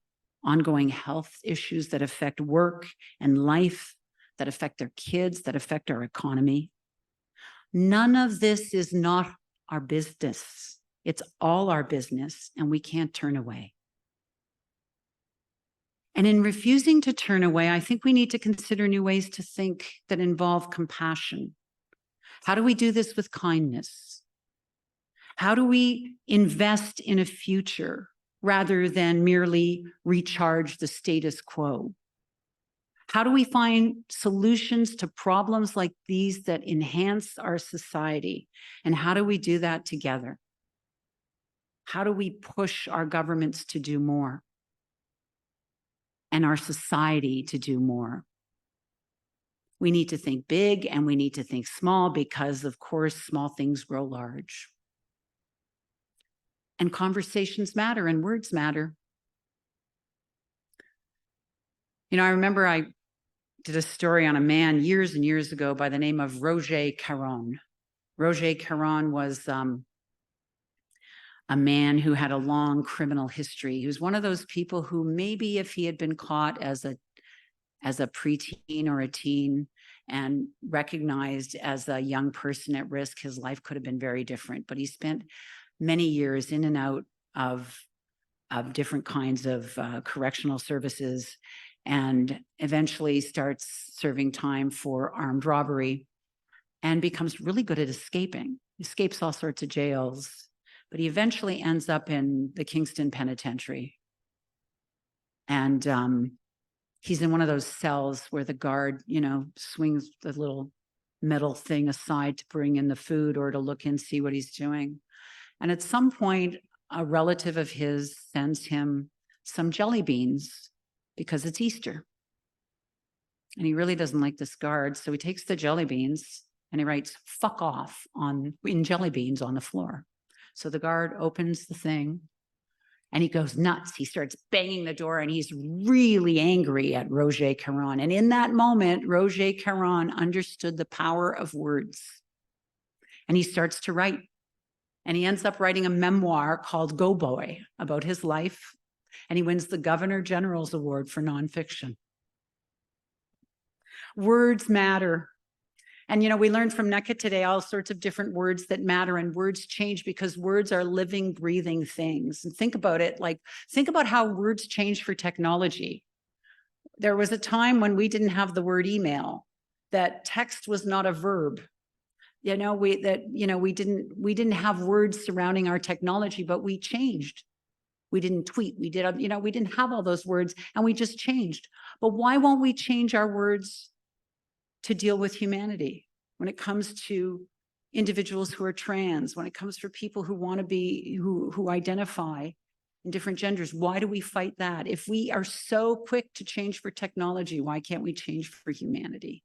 ongoing health issues that affect work and life, that affect their kids, that affect our economy. None of this is not our business. It's all our business, and we can't turn away. And in refusing to turn away, I think we need to consider new ways to think that involve compassion. How do we do this with kindness? How do we invest in a future rather than merely recharge the status quo? How do we find solutions to problems like these that enhance our society? And how do we do that together? How do we push our governments to do more and our society to do more? We need to think big and we need to think small because, of course, small things grow large. And conversations matter and words matter. You know, I remember I did a story on a man years and years ago by the name of Roger Caron. Roger Caron was a man who had a long criminal history. He was one of those people who maybe if he had been caught as a preteen or a teen and recognized as a young person at risk, his life could have been very different. But he spent many years in and out of different kinds of correctional services, and eventually starts serving time for armed robbery and becomes really good at escaping. Escapes all sorts of jails, but he eventually ends up in the Kingston Penitentiary. And he's in one of those cells where the guard, you know, swings the little metal thing aside to bring in the food or to look and see what he's doing. And at some point, a relative of his sends him some jelly beans because it's Easter. And he really doesn't like this guard. So he takes the jelly beans and he writes "fuck off" in jelly beans on the floor. So the guard opens the thing and he goes nuts. He starts banging the door and he's really angry at Roger Caron. And in that moment, Roger Caron understood the power of words. And he starts to write. And he ends up writing a memoir called Go Boy about his life. And he wins the Governor General's Award for nonfiction. Words matter. And, you know, we learned from NECA today all sorts of different words that matter, and words change because words are living, breathing things. And think about it, think about how words change for technology. There was a time when we didn't have the word email, that text was not a verb. You know, we didn't have words surrounding our technology, but we changed. We didn't tweet, we didn't have all those words, and we just changed. But why won't we change our words to deal with humanity when it comes to individuals who are trans, when it comes for people who want to be, who identify in different genders? Why do we fight that? If we are so quick to change for technology, why can't we change for humanity?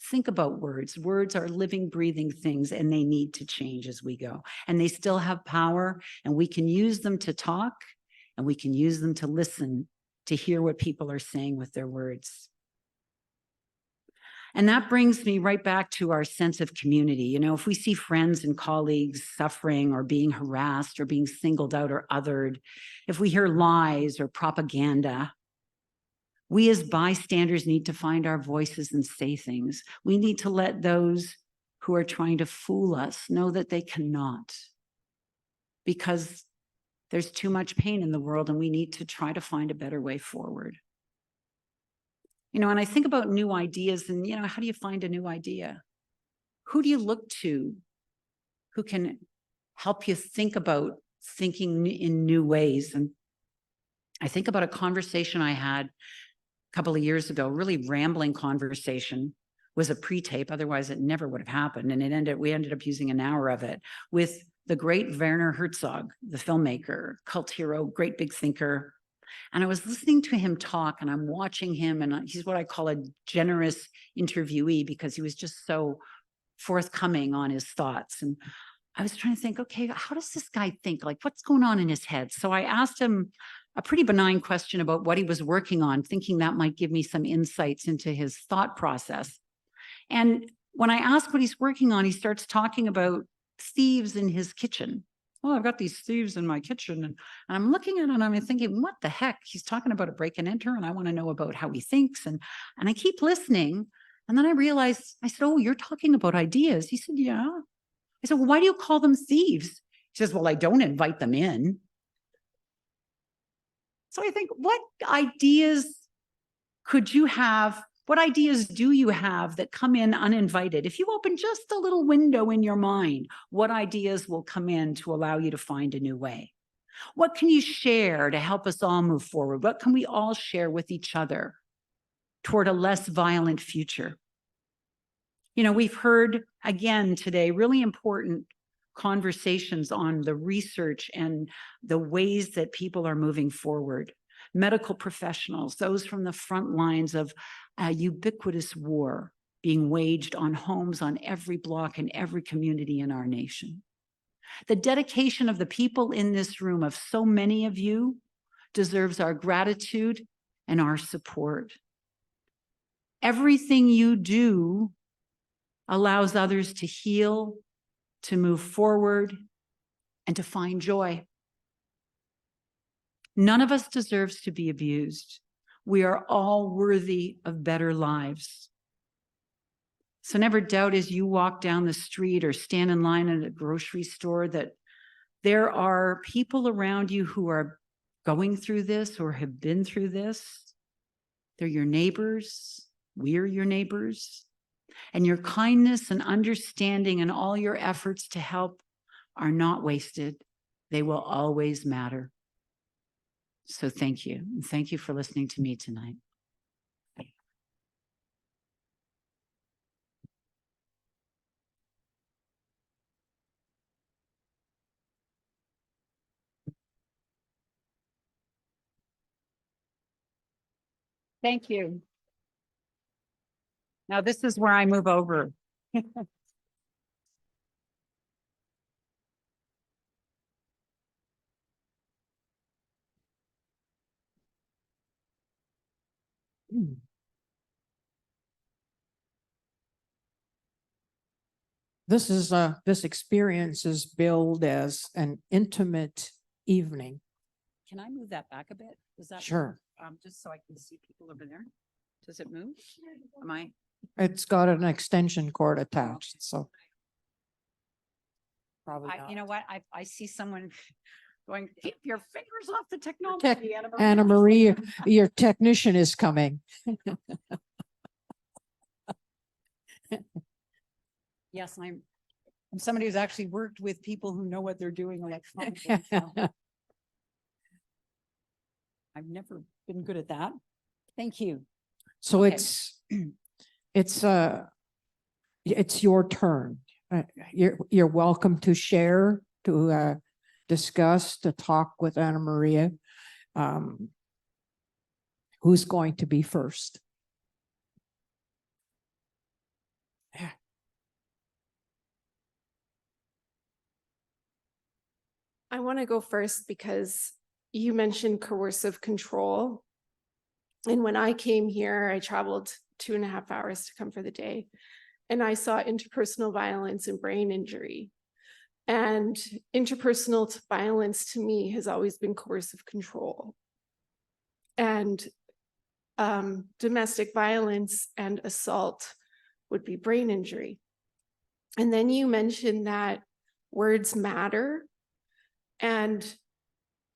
Think about words. Words are living, breathing things, and they need to change as we go. And they still have power, and we can use them to talk, and we can use them to listen, to hear what people are saying with their words. And that brings me right back to our sense of community. You know, if we see friends and colleagues suffering or being harassed or being singled out or othered, if we hear lies or propaganda, we as bystanders need to find our voices and say things. We need to let those who are trying to fool us know that they cannot, because there's too much pain in the world and we need to try to find a better way forward. You know, and I think about new ideas and, you know, how do you find a new idea? Who do you look to who can help you think about thinking in new ways? And I think about a conversation I had a couple of years ago, really rambling conversation, was a pre-tape, otherwise it never would have happened. And we ended up using an hour of it with the great Werner Herzog, the filmmaker, cult hero, great big thinker. And I was listening to him talk and I'm watching him, and he's what I call a generous interviewee because he was just so forthcoming on his thoughts. And I was trying to think, okay, how does this guy think? Like, what's going on in his head? So I asked him a pretty benign question about what he was working on, thinking that might give me some insights into his thought process. And when I ask what he's working on, he starts talking about thieves in his kitchen. Well, I've got these thieves in my kitchen, and I'm looking at it and I'm thinking, what the heck? He's talking about a break and enter, and I want to know about how he thinks. And I keep listening. And then I realized, I said, oh, you're talking about ideas. He said, yeah. I said, well, why do you call them thieves? He says, well, I don't invite them in. So I think, what ideas could you have? What ideas do you have that come in uninvited? If you open just a little window in your mind, what ideas will come in to allow you to find a new way? What can you share to help us all move forward? What can we all share with each other toward a less violent future? You know, we've heard again today really important conversations on the research and the ways that people are moving forward. Medical professionals, those from the front lines of a ubiquitous war being waged on homes on every block in every community in our nation. The dedication of the people in this room, of so many of you, deserves our gratitude and our support. Everything you do allows others to heal, to move forward, and to find joy. None of us deserves to be abused. We are all worthy of better lives. So never doubt as you walk down the street or stand in line at a grocery store that there are people around you who are going through this or have been through this. They're your neighbors. We're your neighbors. And your kindness and understanding and all your efforts to help are not wasted. They will always matter. So thank you. And thank you for listening to me tonight. Thank you. Now this is where I move over. This experience is billed as an intimate evening. Can I move that back a bit? Does that Sure. just so I can see people over there? Does it move? Am I? It's got an extension cord attached, so. Probably not. You know what? I see someone going, keep your fingers off the technology. Anna Marie, your technician is coming. Yes, I'm somebody who's actually worked with people who know what they're doing electronically. So I've never been good at that. Thank you. So Okay. it's your turn. You're welcome to share, to discuss, to talk with Anna Maria. Who's going to be first? I want to go first because you mentioned coercive control. And when I came here, I traveled 2.5 hours to come for the day. And I saw interpersonal violence and brain injury. And interpersonal violence to me has always been coercive control. And domestic violence and assault would be brain injury. And then you mentioned that words matter. And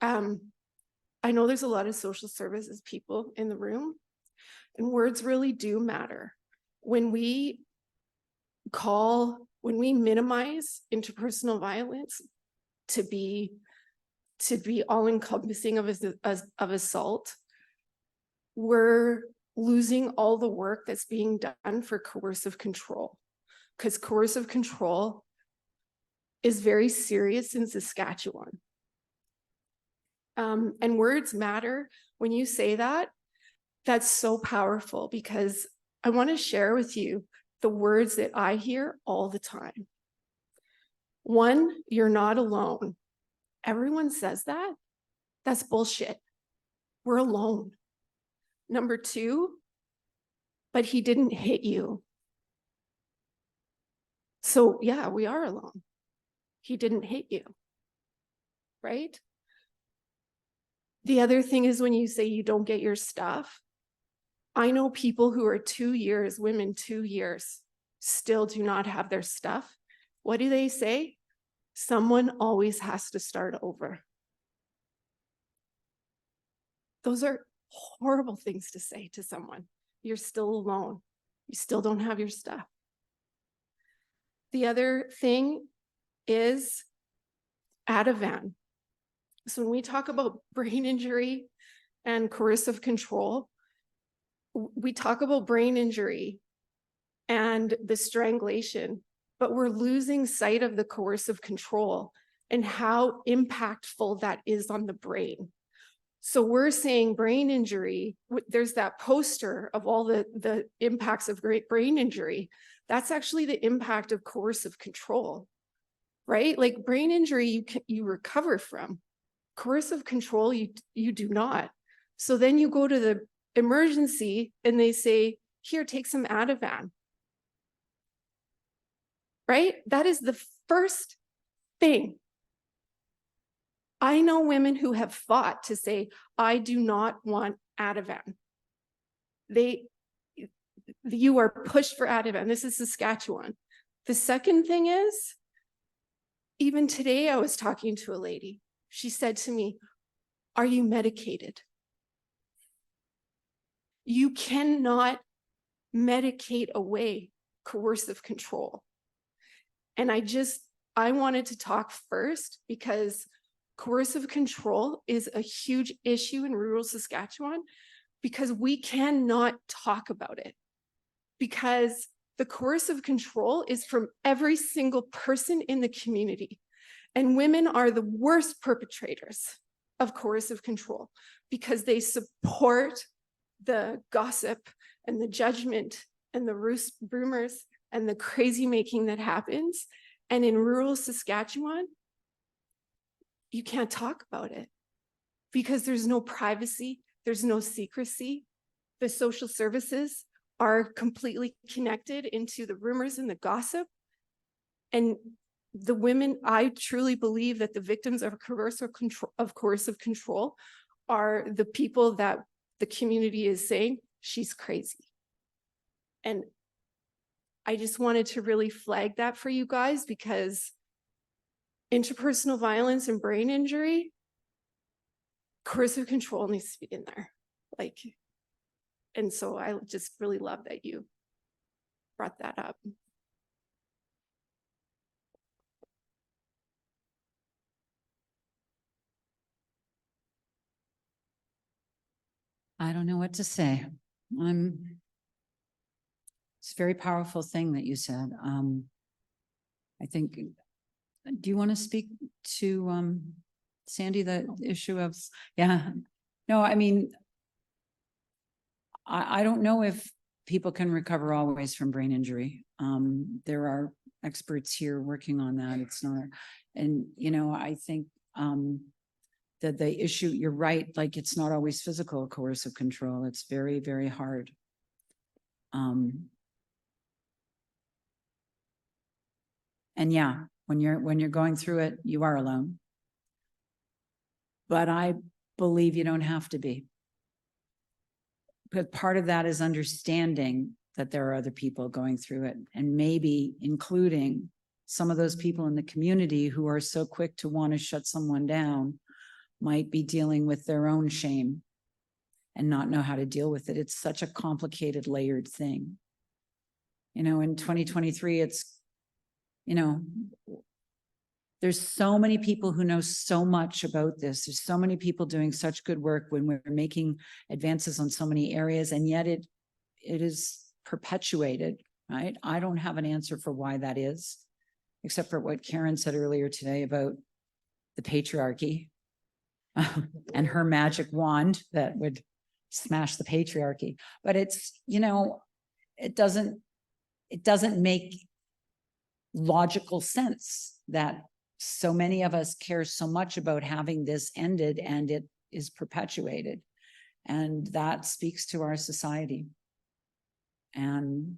I know there's a lot of social services people in the room, and words really do matter. When we minimize interpersonal violence to be all-encompassing of assault, we're losing all the work that's being done for coercive control, because coercive control is very serious in Saskatchewan. And words matter. When you say that, that's so powerful, because I want to share with you the words that I hear all the time. One, you're not alone. Everyone says that. That's bullshit. We're alone. Number two, but he didn't hit you. So yeah, we are alone. He didn't hit you, right? The other thing is when you say you don't get your stuff, I know people who are 2 years, women 2 years, still do not have their stuff. What do they say? Someone always has to start over. Those are horrible things to say to someone. You're still alone. You still don't have your stuff. The other thing is Ativan. So when we talk about brain injury and coercive control, we talk about brain injury and the strangulation, but we're losing sight of the coercive control and how impactful that is on the brain. So we're saying brain injury, there's that poster of all the impacts of great brain injury. That's actually the impact of coercive control, right? Like brain injury, you recover from. Coercive control, you do not. So then you go to the emergency and they say, here, take some Ativan, right? That is the first thing. I know women who have fought to say, I do not want Ativan. You are pushed for Ativan. This is Saskatchewan. The second thing is, even today I was talking to a lady. She said to me, are you medicated? You cannot medicate away coercive control. And I wanted to talk first because coercive control is a huge issue in rural Saskatchewan, because we cannot talk about it, because the coercive control is from every single person in the community. And women are the worst perpetrators of coercive control because they support the gossip and the judgment and the rumors and the crazy making that happens. And in rural Saskatchewan, you can't talk about it because there's no privacy, there's no secrecy. The social services are completely connected into the rumors and the gossip. And the women, I truly believe that the victims of coercive control are the people that the community is saying, she's crazy. And I just wanted to really flag that for you guys, because interpersonal violence and brain injury, coercive control needs to be in there. And so I just really love that you brought that up. I don't know what to say. It's a very powerful thing that you said. I think, do you want to speak to Sandy, the issue of, yeah, no, I mean, I don't know if people can recover always from brain injury. There are experts here working on that. It's not, and I think the issue, you're right, like it's not always physical coercive control. It's very, very hard. And yeah, when you're going through it, you are alone. But I believe you don't have to be. But part of that is understanding that there are other people going through it, and maybe including some of those people in the community who are so quick to want to shut someone down might be dealing with their own shame and not know how to deal with it. It's such a complicated, layered thing. You know, in 2023, it's, you know, there's so many people who know so much about this. There's so many people doing such good work when we're making advances on so many areas, and yet it is perpetuated, right? I don't have an answer for why that is, except for what Karen said earlier today about the patriarchy and her magic wand that would smash the patriarchy. But it's, you know, it doesn't make logical sense that so many of us care so much about having this ended, and it is perpetuated. And that speaks to our society. And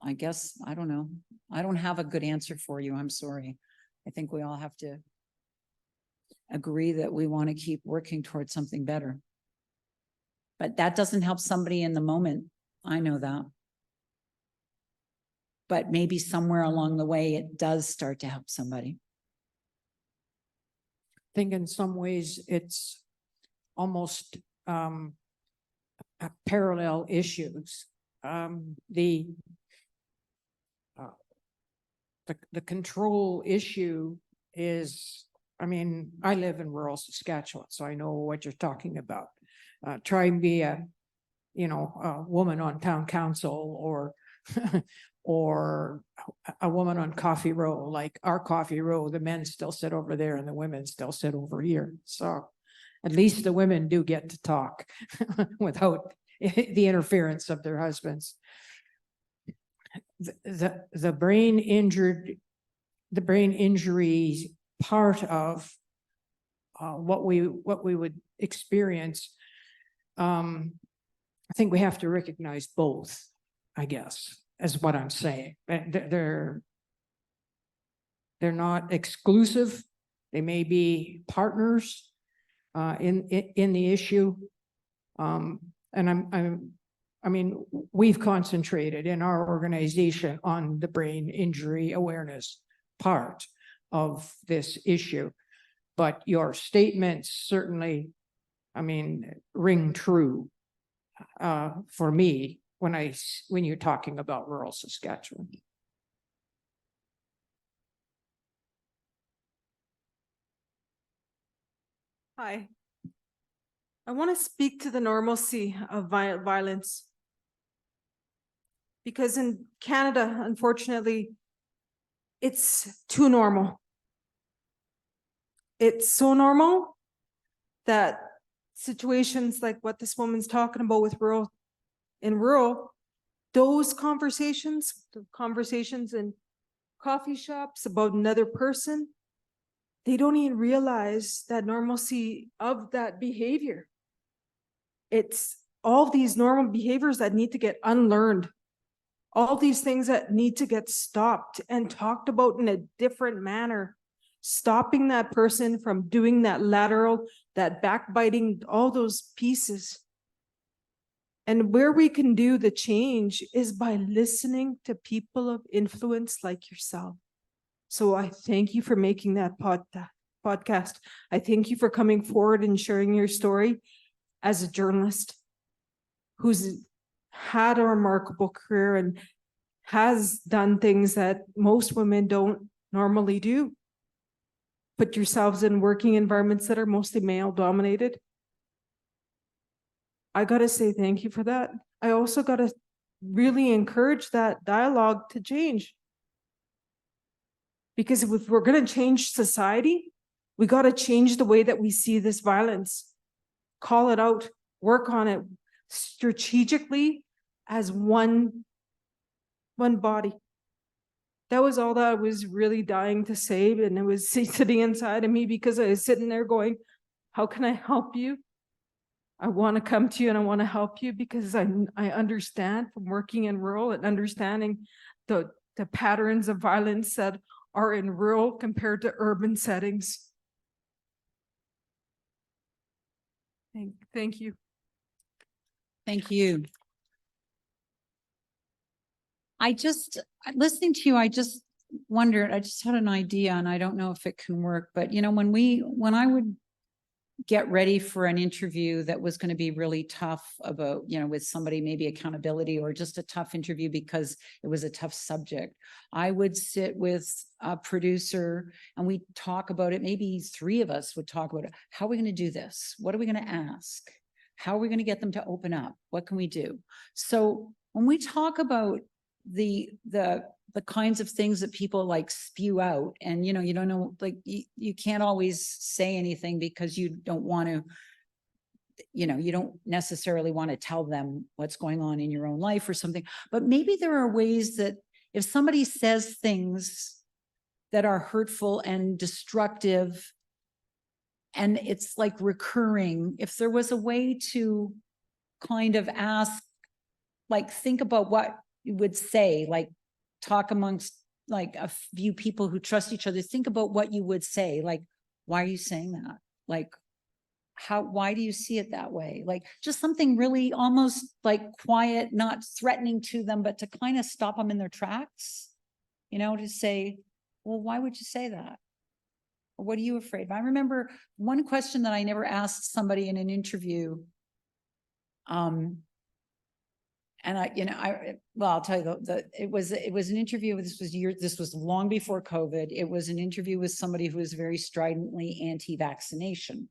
I guess, I don't know. I don't have a good answer for you. I'm sorry. I think we all have to agree that we want to keep working towards something better. But that doesn't help somebody in the moment. I know that. But maybe somewhere along the way, it does start to help somebody. I think in some ways it's almost parallel issues. The control issue is, I mean, I live in rural Saskatchewan, so I know what you're talking about. Try and be a woman on town council, or or a woman on Coffee Row. Like our Coffee Row, the men still sit over there and the women still sit over here. So at least the women do get to talk without the interference of their husbands. The brain injury part of what we would experience. I think we have to recognize both, I guess, is what I'm saying. They're not exclusive. They may be partners in the issue. And I mean, we've concentrated in our organization on the brain injury awareness part of this issue, but your statements certainly, I mean, ring true for me when you're talking about rural Saskatchewan. Hi. I want to speak to the normalcy of violence. Because in Canada, unfortunately, it's too normal. It's so normal that situations like what this woman's talking about with rural, those conversations, the conversations in coffee shops about another person, they don't even realize that normalcy of that behavior. It's all these normal behaviors that need to get unlearned. All these things that need to get stopped and talked about in a different manner. Stopping that person from doing that lateral, that backbiting, all those pieces. And where we can do the change is by listening to people of influence like yourself. So I thank you for making that podcast. I thank you for coming forward and sharing your story as a journalist who's had a remarkable career and has done things that most women don't normally do. Put yourselves in working environments that are mostly male dominated. I gotta say thank you for that. I also gotta really encourage that dialogue to change. Because if we're gonna change society, we gotta change the way that we see this violence. Call it out, work on it strategically as one body. That was all that I was really dying to say, and it was sitting inside of me because I was sitting there going, how can I help you? I want to come to you and I want to help you because I understand from working in rural and understanding the patterns of violence that are in rural compared to urban settings. Thank you. Thank you. Listening to you, I just wondered, I just had an idea and I don't know if it can work, but you know, when I would get ready for an interview that was going to be really tough about, you know, with somebody, maybe accountability or just a tough interview because it was a tough subject, I would sit with a producer and we talk about it. Maybe three of us would talk about it. How are we going to do this? What are we going to ask? How are we going to get them to open up? What can we do? So when we talk about the kinds of things that people like spew out, and you know, you don't know, like you can't always say anything because you don't want to, you know, you don't necessarily want to tell them what's going on in your own life or something, but maybe there are ways that if somebody says things that are hurtful and destructive and it's like recurring, if there was a way to kind of ask, like think about what you would say, like talk amongst like a few people who trust each other, think about what you would say, like, why are you saying that? Like, why do you see it that way? Like just something really almost like quiet, not threatening to them, but to kind of stop them in their tracks, you know, to say, well, why would you say that? Or what are you afraid of? I remember one question that I never asked somebody in an interview. And I'll tell you it was an interview. This was long before COVID. It was an interview with somebody who was very stridently anti-vaccination.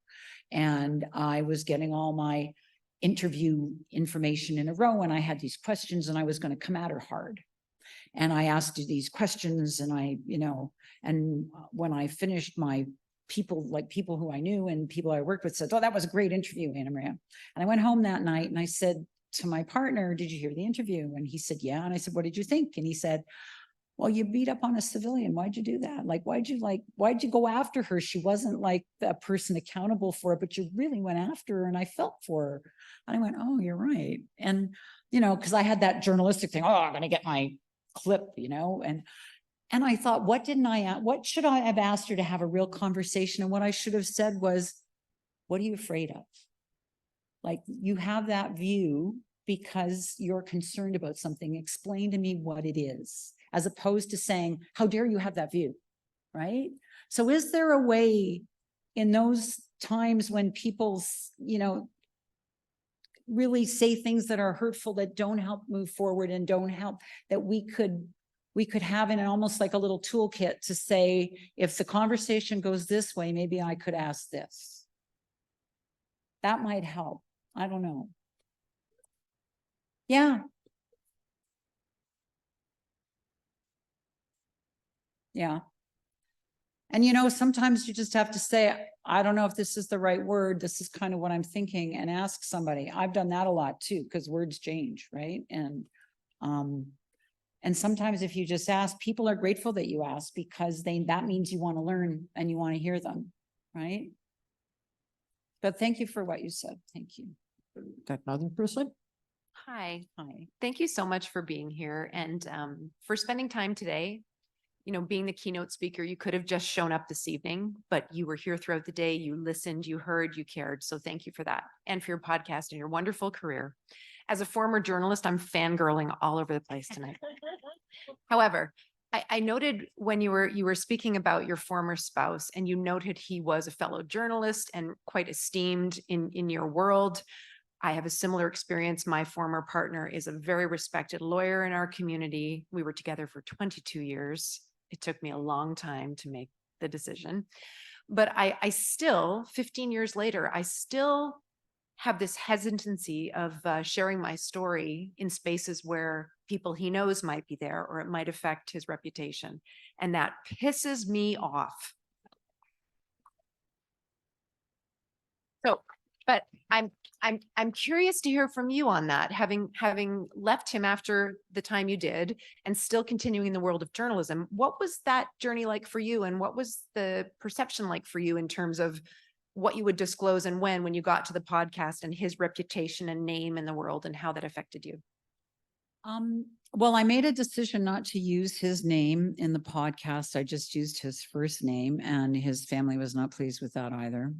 And I was getting all my interview information in a row and I had these questions and I was going to come at her hard. And I asked her these questions and and when I finished, my people who I knew and people I worked with said, oh, that was a great interview, Anna Maria. And I went home that night and I said to my partner, did you hear the interview? And he said, yeah. And I said, what did you think? And he said, well, you beat up on a civilian. Why'd you do that? Like, why'd you go after her? She wasn't like a person accountable for it, but you really went after her and I felt for her. And I went, oh, you're right. And, you know, cause I had that journalistic thing, oh, I'm going to get my clip, you know, and I thought, what should I have asked her to have a real conversation? And what I should have said was, what are you afraid of? Like you have that view because you're concerned about something. Explain to me what it is, as opposed to saying, how dare you have that view, right? So is there a way in those times when people, you know, really say things that are hurtful, that don't help move forward and don't help, that we could have in almost like a little toolkit to say, if the conversation goes this way, maybe I could ask this. That might help. I don't know. Yeah. Yeah. And, you know, sometimes you just have to say, I don't know if this is the right word. This is kind of what I'm thinking, and ask somebody. I've done that a lot too, because words change, right? And sometimes if you just ask, people are grateful that you ask because that means you want to learn and you want to hear them, right? But thank you for what you said. Thank you. That another person? Hi, Hi. thank you so much for being here and for spending time today. You know, being the keynote speaker, you could have just shown up this evening, but you were here throughout the day. You listened, you heard, you cared. So thank you for that and for your podcast and your wonderful career. As a former journalist, I'm fangirling all over the place tonight. However, I noted when you were speaking about your former spouse and you noted he was a fellow journalist and quite esteemed in your world. I have a similar experience. My former partner is a very respected lawyer in our community. We were together for 22 years. It took me a long time to make the decision, but I still, 15 years later, I still have this hesitancy of sharing my story in spaces where people he knows might be there, or it might affect his reputation. And that pisses me off. So, but I'm curious to hear from you on that, having left him after the time you did and still continuing in the world of journalism. What was that journey like for you? And what was the perception like for you in terms of what you would disclose and when you got to the podcast and his reputation and name in the world and how that affected you? Well, I made a decision not to use his name in the podcast. I just used his first name, and his family was not pleased with that either.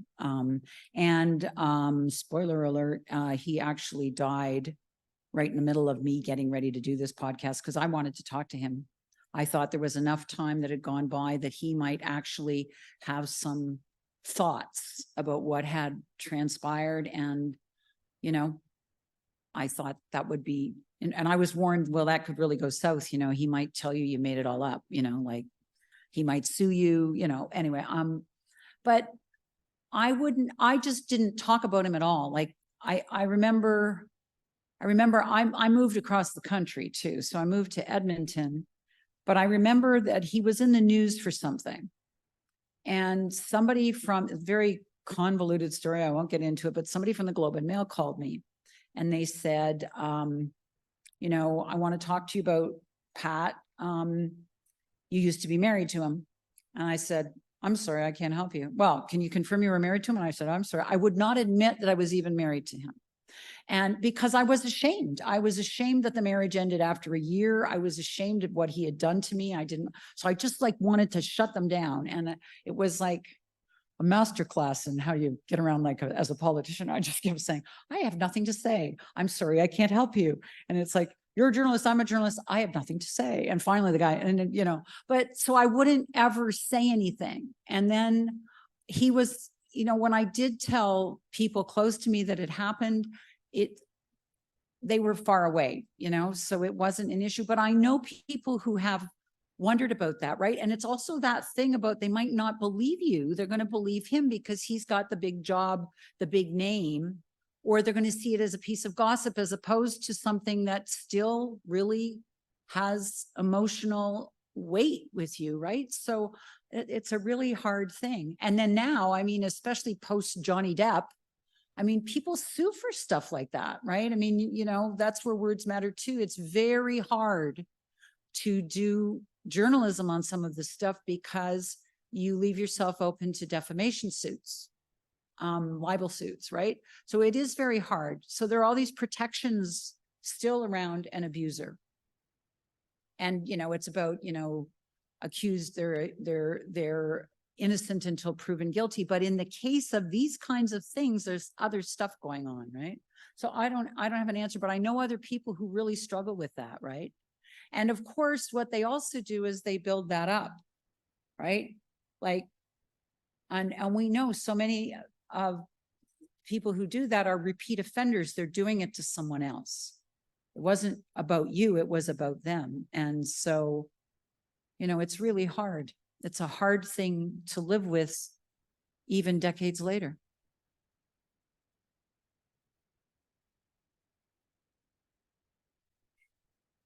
Spoiler alert, he actually died right in the middle of me getting ready to do this podcast because I wanted to talk to him. I thought there was enough time that had gone by that he might actually have some thoughts about what had transpired. And, you know, I thought that would be, and I was warned, well, that could really go south. You know, he might tell you you made it all up, you know, like he might sue you, you know, anyway. But I just didn't talk about him at all. Like I remember I moved across the country too. So I moved to Edmonton, but I remember that he was in the news for something. And somebody from a very convoluted story, I won't get into it, but somebody from the Globe and Mail called me and they said, you know, I want to talk to you about Pat. You used to be married to him. And I said, I'm sorry, I can't help you. Well, can you confirm you were married to him? And I said, I'm sorry. I would not admit that I was even married to him. And because I was ashamed that the marriage ended after a year. I was ashamed of what he had done to me. So I just like wanted to shut them down. And it was like a masterclass in how you get around like as a politician. I just kept saying, I have nothing to say. I'm sorry, I can't help you. And it's like, you're a journalist, I'm a journalist, I have nothing to say. And finally the guy, and you know, but so I wouldn't ever say anything. And then he was, you know, when I did tell people close to me that it happened, they were far away, you know, so it wasn't an issue. But I know people who have wondered about that, right? And it's also that thing about they might not believe you. They're going to believe him because he's got the big job, the big name, or they're going to see it as a piece of gossip as opposed to something that still really has emotional weight with you, right? So it's a really hard thing. And then now, I mean, especially post Johnny Depp, I mean, people sue for stuff like that, right? I mean, you know, that's where words matter too. It's very hard to do journalism on some of this stuff because you leave yourself open to defamation suits, libel suits, right? So it is very hard. So there are all these protections still around an abuser. And, you know, it's about, you know, accused, they're innocent until proven guilty. But in the case of these kinds of things, there's other stuff going on, right? So I don't have an answer, but I know other people who really struggle with that, right? And of course, what they also do is they build that up, right? Like, and we know so many of people who do that are repeat offenders. They're doing it to someone else. It wasn't about you, it was about them. And so, you know, it's really hard. It's a hard thing to live with even decades later.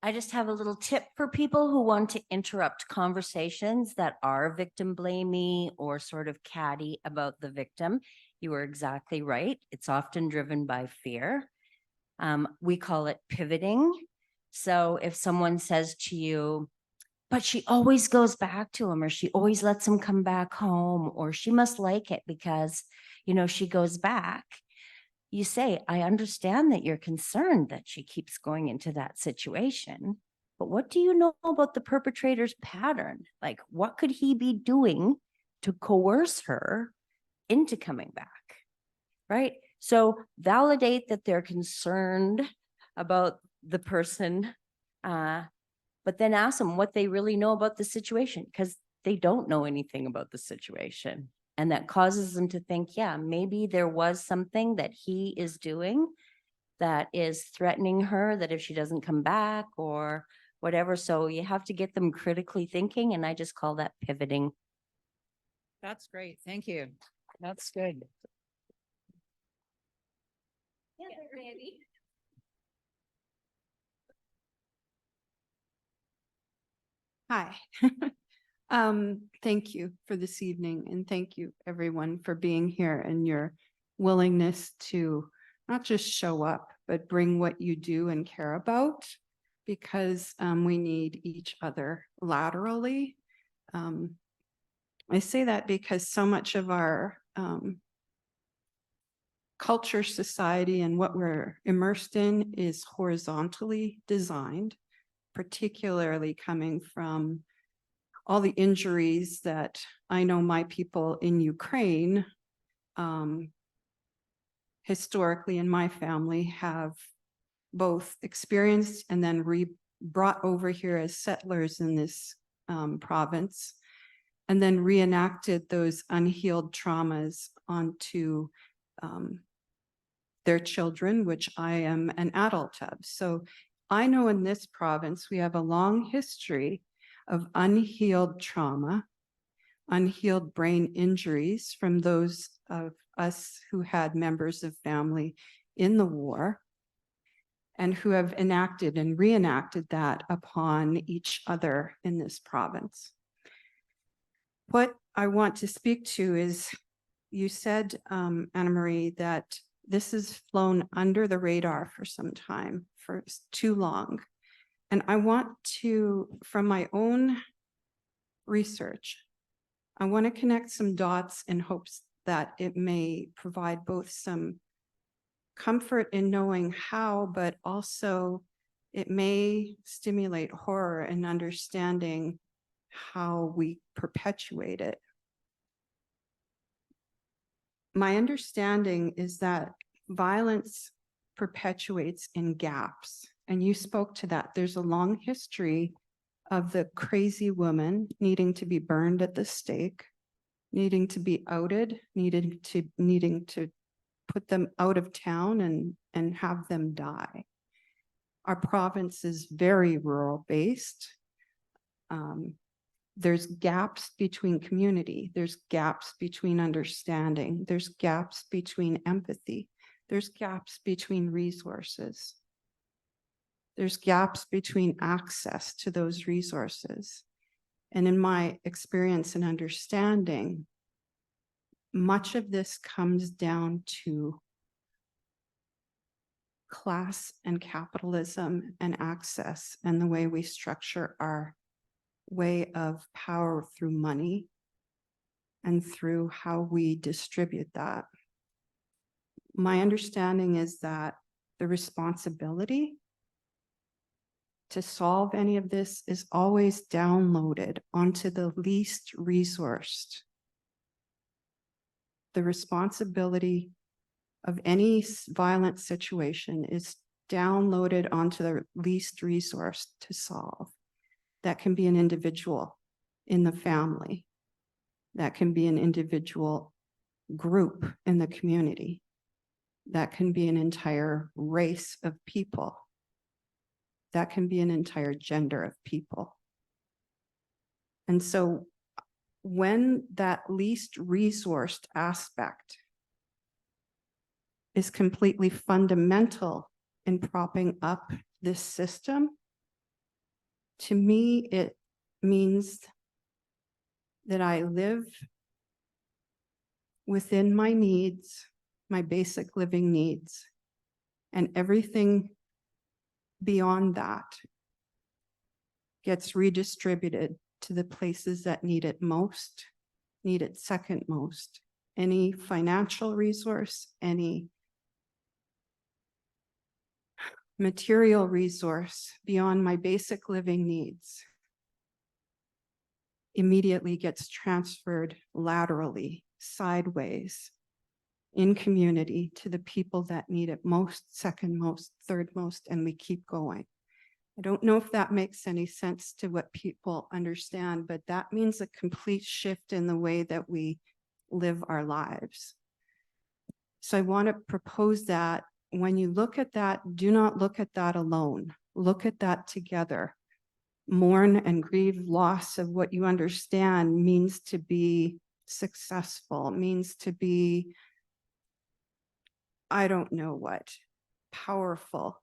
I just have a little tip for people who want to interrupt conversations that are victim blamey or sort of catty about the victim. You are exactly right. It's often driven by fear. We call it pivoting. So if someone says to you, but she always goes back to him, or she always lets him come back home, or she must like it because, you know, she goes back. You say, I understand that you're concerned that she keeps going into that situation, but what do you know about the perpetrator's pattern? Like, what could he be doing to coerce her into coming back? Right? So validate that they're concerned about the person, but then ask them what they really know about the situation, because they don't know anything about the situation. And that causes them to think, yeah, maybe there was something that he is doing that is threatening her, that if she doesn't come back or whatever. So you have to get them critically thinking. And I just call that pivoting. That's great. Thank you. That's good. Yeah, Randy. Hi. Thank you for this evening, and thank you everyone for being here and your willingness to not just show up, but bring what you do and care about, because we need each other laterally. I say that because so much of our culture, society, and what we're immersed in is horizontally designed, particularly coming from all the injuries that I know my people in Ukraine, historically in my family, have both experienced and then brought over here as settlers in this province, and then reenacted those unhealed traumas onto their children, which I am an adult of. So I know in this province, we have a long history of unhealed trauma, unhealed brain injuries from those of us who had members of family in the war, and who have enacted and reenacted that upon each other in this province. What I want to speak to is, you said, Anna Marie, that this has flown under the radar for some time, for too long. And I want to, from my own research, I want to connect some dots in hopes that it may provide both some comfort in knowing how, but also it may stimulate horror and understanding how we perpetuate it. My understanding is that violence perpetuates in gaps, and you spoke to that. There's a long history of the crazy woman needing to be burned at the stake, needing to be outed, needing to put them out of town and have them die. Our province is very rural based. There's gaps between community. There's gaps between understanding. There's gaps between empathy. There's gaps between resources. There's gaps between access to those resources. And in my experience and understanding, much of this comes down to class and capitalism and access, and the way we structure our way of power through money and through how we distribute that. My understanding is that the responsibility to solve any of this is always downloaded onto the least resourced. The responsibility of any violent situation is downloaded onto the least resource to solve. That can be an individual in the family. That can be an individual group in the community. That can be an entire race of people. That can be an entire gender of people. And so when that least resourced aspect is completely fundamental in propping up this system, to me, it means that I live within my needs, my basic living needs, and everything beyond that gets redistributed to the places that need it most, need it second most. Any financial resource, any material resource beyond my basic living needs immediately gets transferred laterally, sideways, in community to the people that need it most, second most, third most, and we keep going. I don't know if that makes any sense to what people understand, but that means a complete shift in the way that we live our lives. So I want to propose that when you look at that, do not look at that alone. Look at that together. Mourn and grieve loss of what you understand means to be successful, means to be, I don't know what, powerful.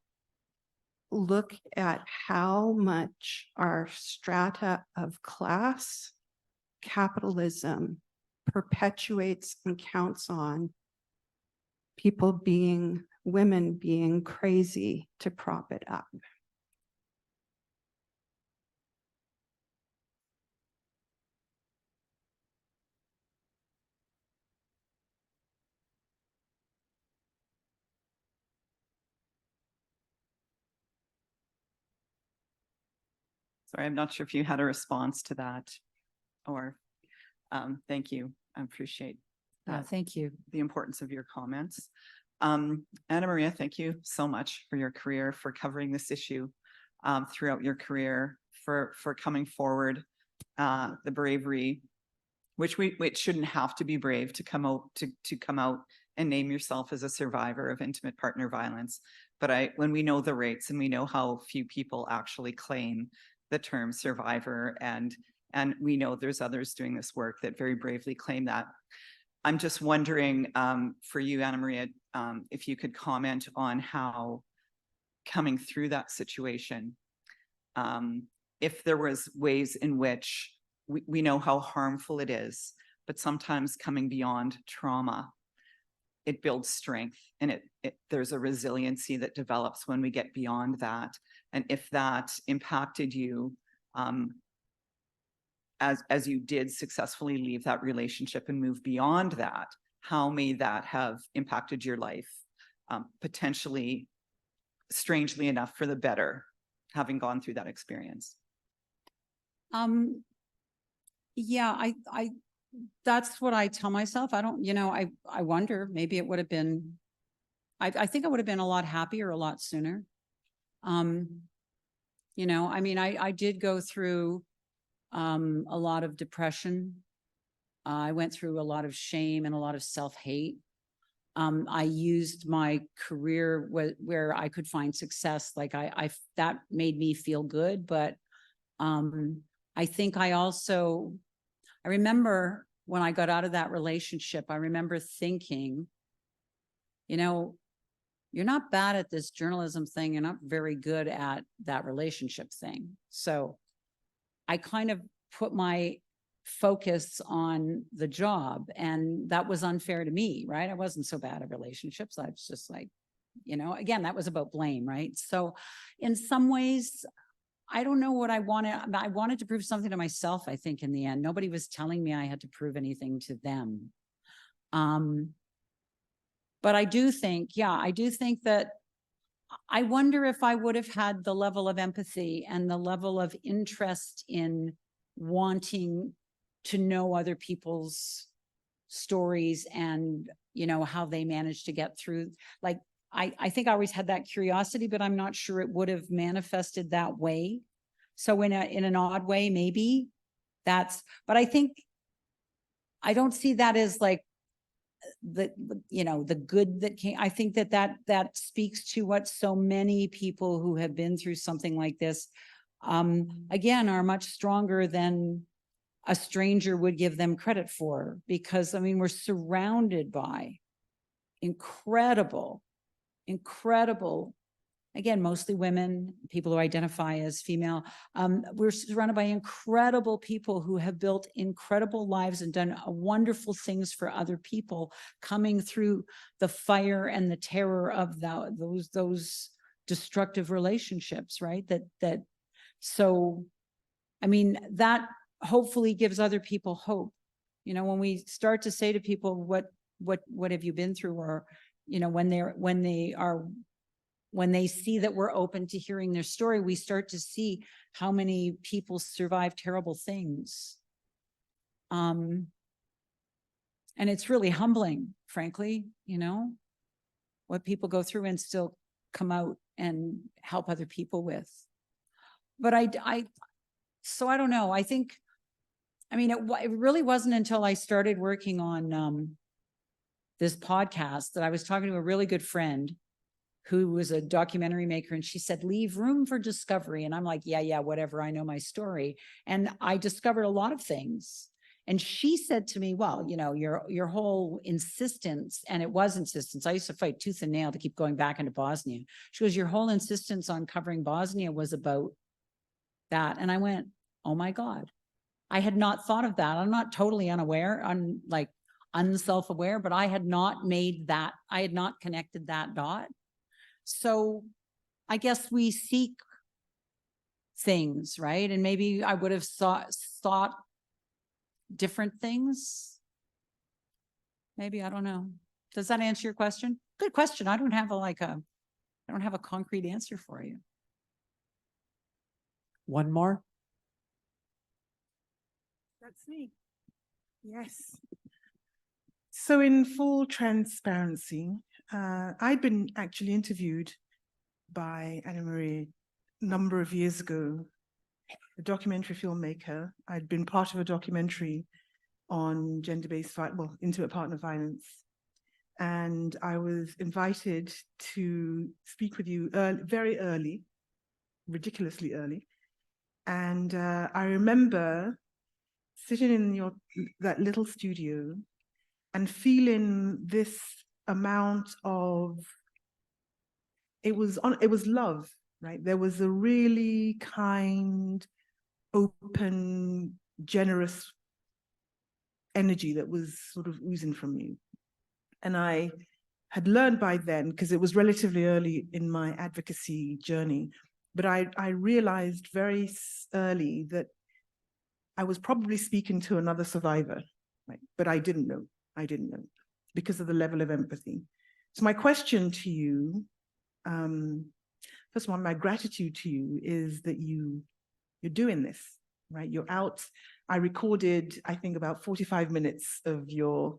Look at how much our strata of class, capitalism perpetuates and counts on people being, women being crazy to prop it up. Sorry, I'm not sure if you had a response to that or, thank you. I appreciate that, Thank you. the importance of your comments. Anna Maria, thank you so much for your career, for covering this issue throughout your career, for coming forward, the bravery, which shouldn't have to be brave to come out to come out and name yourself as a survivor of intimate partner violence. But when we know the rates and we know how few people actually claim the term survivor, and we know there's others doing this work that very bravely claim that. I'm just wondering for you, Anna Maria, if you could comment on how coming through that situation, if there was ways in which we know how harmful it is, but sometimes coming beyond trauma, it builds strength, and there's a resiliency that develops when we get beyond that. And if that impacted you as you did successfully leave that relationship and move beyond that, how may that have impacted your life, potentially, strangely enough, for the better, having gone through that experience? Yeah, I that's what I tell myself. I don't, I wonder, maybe it would have been, I think I would have been a lot happier a lot sooner. I mean, I did go through a lot of depression. I went through a lot of shame and a lot of self-hate. I used my career where I could find success. Like that made me feel good, but I think I remember when I got out of that relationship, I remember thinking, you're not bad at this journalism thing. You're not very good at that relationship thing. So I kind of put my focus on the job, and that was unfair to me, right? I wasn't so bad at relationships. I was just like, again, that was about blame, right? So in some ways, I don't know what I wanted. I wanted to prove something to myself, I think, in the end. Nobody was telling me I had to prove anything to them. But I do think that I wonder if I would have had the level of empathy and the level of interest in wanting to know other people's stories and, how they managed to get through. Like, I think I always had that curiosity, but I'm not sure it would have manifested that way. So in an odd way, maybe but I think I don't see that as like the good that came. I think that speaks to what so many people who have been through something like this, again, are much stronger than a stranger would give them credit for, because I mean, we're surrounded by incredible, again, mostly women, people who identify as female. We're surrounded by incredible people who have built incredible lives and done wonderful things for other people, coming through the fire and the terror of those destructive relationships, right? So, I mean, that hopefully gives other people hope. When we start to say to people, what have you been through? Or, when they see that we're open to hearing their story, we start to see how many people survive terrible things. And it's really humbling, frankly, what people go through and still come out and help other people with. But so I don't know. I think, it really wasn't until I started working on this podcast that I was talking to a really good friend who was a documentary maker, and she said, leave room for discovery. And I'm like, yeah, whatever. I know my story. And I discovered a lot of things. And she said to me, well, your whole insistence, and it was insistence. I used to fight tooth and nail to keep going back into Bosnia. She goes, your whole insistence on covering Bosnia was about that. And I went, oh my God, I had not thought of that. I'm not totally unaware, unself-aware, but I had not connected that dot. So I guess we seek things, right? And maybe I would have thought different things. Maybe, I don't know. Does that answer your question? Good question. I don't have a concrete answer for you. One more. That's me. Yes. So in full transparency, I'd been actually interviewed by Anna Marie a number of years ago, a documentary filmmaker. I'd been part of a documentary on gender-based, intimate partner violence. And I was invited to speak with you very early, ridiculously early. And I remember sitting in that little studio and feeling this amount of, it was love, right? There was a really kind, open, generous energy that was sort of oozing from you. And I had learned by then, because it was relatively early in my advocacy journey, but I realized very early that I was probably speaking to another survivor, right? But I didn't know because of the level of empathy. So my question to you, first of all, my gratitude to you is that you're doing this, right? You're out. I recorded, I think, about 45 minutes of your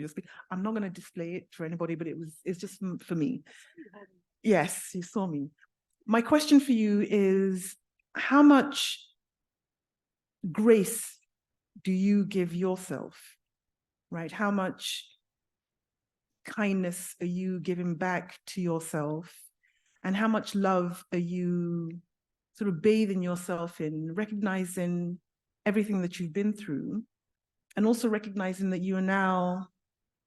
speech. I'm not going to display it for anybody, but it's just for me. Yes, you saw me. My question for you is, how much grace do you give yourself, right? How much kindness are you giving back to yourself? And how much love are you sort of bathing yourself in, recognizing everything that you've been through, and also recognizing that you are now,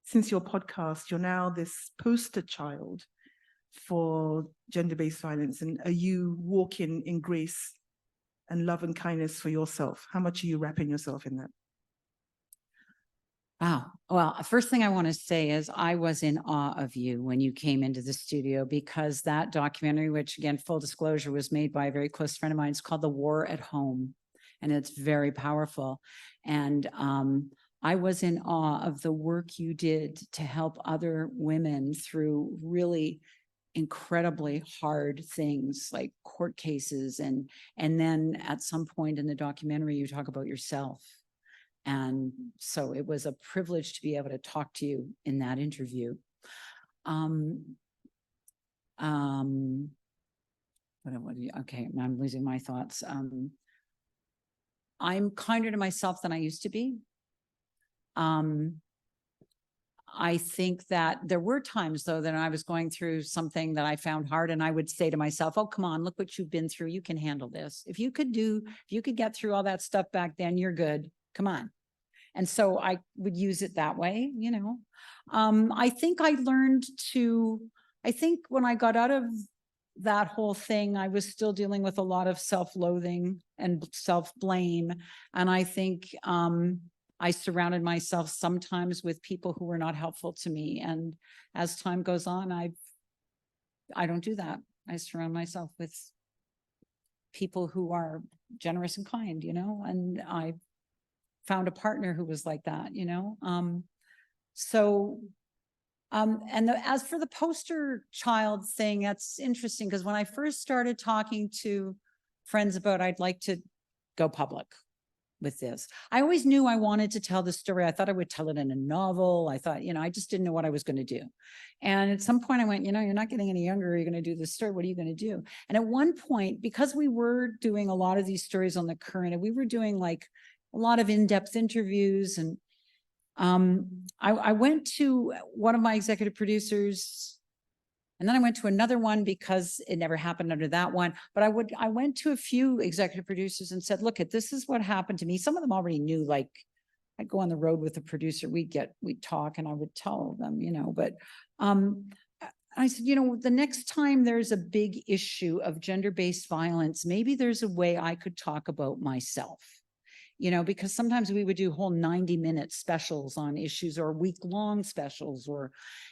since your podcast, you're now this poster child for gender-based violence. And are you walking in grace and love and kindness for yourself? How much are you wrapping yourself in that? Wow. Well, first thing I want to say is I was in awe of you when you came into the studio, because that documentary, which again, full disclosure, was made by a very close friend of mine. It's called The War at Home, and it's very powerful. And I was in awe of the work you did to help other women through really incredibly hard things like court cases. And then at some point in the documentary, you talk about yourself. And so it was a privilege to be able to talk to you in that interview. Okay, now I'm losing my thoughts. I'm kinder to myself than I used to be. I think that there were times, though, that I was going through something that I found hard, and I would say to myself, oh, come on, look what you've been through. You can handle this. If you could get through all that stuff back then, you're good. Come on. And so I would use it that way, you know. I think when I got out of that whole thing, I was still dealing with a lot of self-loathing and self-blame. And I think I surrounded myself sometimes with people who were not helpful to me. And as time goes on, I don't do that. I surround myself with people who are generous and kind, you know, and I found a partner who was like that, you know. As for the poster child thing, that's interesting, because when I first started talking to friends about I'd like to go public with this, I always knew I wanted to tell the story. I thought I would tell it in a novel. I thought, you know, I just didn't know what I was going to do. And at some point I went, you know, you're not getting any younger. You're going to do this story. What are you going to do? And at one point, because we were doing a lot of these stories on the current, and we were doing like a lot of in-depth interviews, and I went to one of my executive producers, and then I went to another one because it never happened under that one. But I went to a few executive producers and said, look, this is what happened to me. Some of them already knew, like I'd go on the road with a producer, we'd talk, and I would tell them, you know, but I said, you know, the next time there's a big issue of gender-based violence, maybe there's a way I could talk about myself. You know, because sometimes we would do whole 90-minute specials on issues, or week-long specials,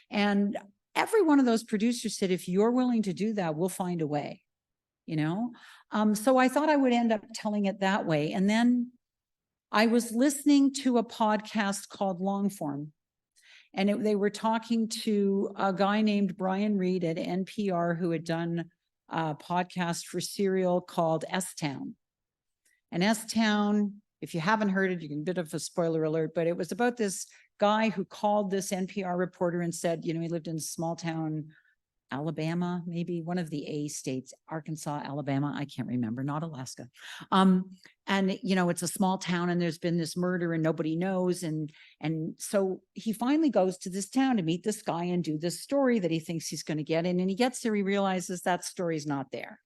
and every one of those producers said, if you're willing to do that, we'll find a way, you know? So I thought I would end up telling it that way. And then I was listening to a podcast called Longform, and they were talking to a guy named Brian Reed at NPR, who had done a podcast for Serial called S-Town. And S-Town if you haven't heard it, you can bit of a spoiler alert, but it was about this guy who called this NPR reporter and said, you know, he lived in small town Alabama, maybe one of the A states, Arkansas, Alabama, I can't remember, not Alaska. And you know, it's a small town and there's been this murder and nobody knows. And so he finally goes to this town to meet this guy and do this story that he thinks he's going to get in. And he gets there, he realizes that story's not there.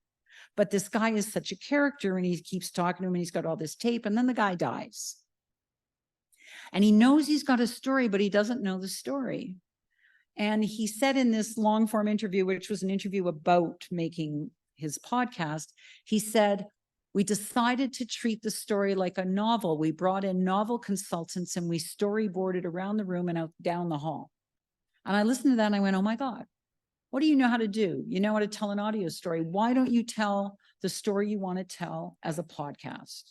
But this guy is such a character and he keeps talking to him and he's got all this tape and then the guy dies. And he knows he's got a story, but he doesn't know the story. And he said in this long form interview, which was an interview about making his podcast, he said, we decided to treat the story like a novel. We brought in novel consultants and we storyboarded around the room and out down the hall. And I listened to that and I went, oh my God, what do you know how to do? You know how to tell an audio story. Why don't you tell the story you want to tell as a podcast?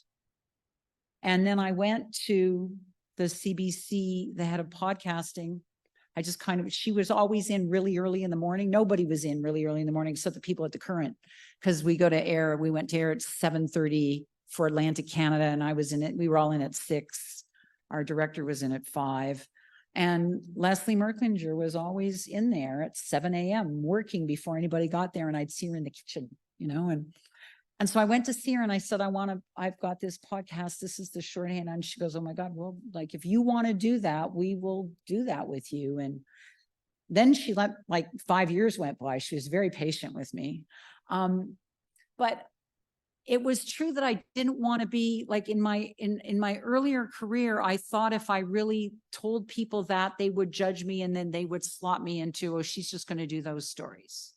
And then I went to the CBC, the head of podcasting. I just kind of, she was always in really early in the morning. Nobody was in really early in the morning except the people at the Current, because we went to air at 7:30 for Atlantic Canada, and I was in it. We were all in at 6. Our director was in at 5. And Leslie Merklinger was always in there at 7 a.m. working before anybody got there. And I'd see her in the kitchen, you know, and so I went to see her and I said, I've got this podcast. This is the shorthand. And she goes, oh my God, well, like, if you want to do that, we will do that with you. And then she let, like, 5 years went by. She was very patient with me. But it was true that I didn't want to be like in my earlier career. I thought if I really told people that, they would judge me and then they would slot me into, oh, she's just going to do those stories.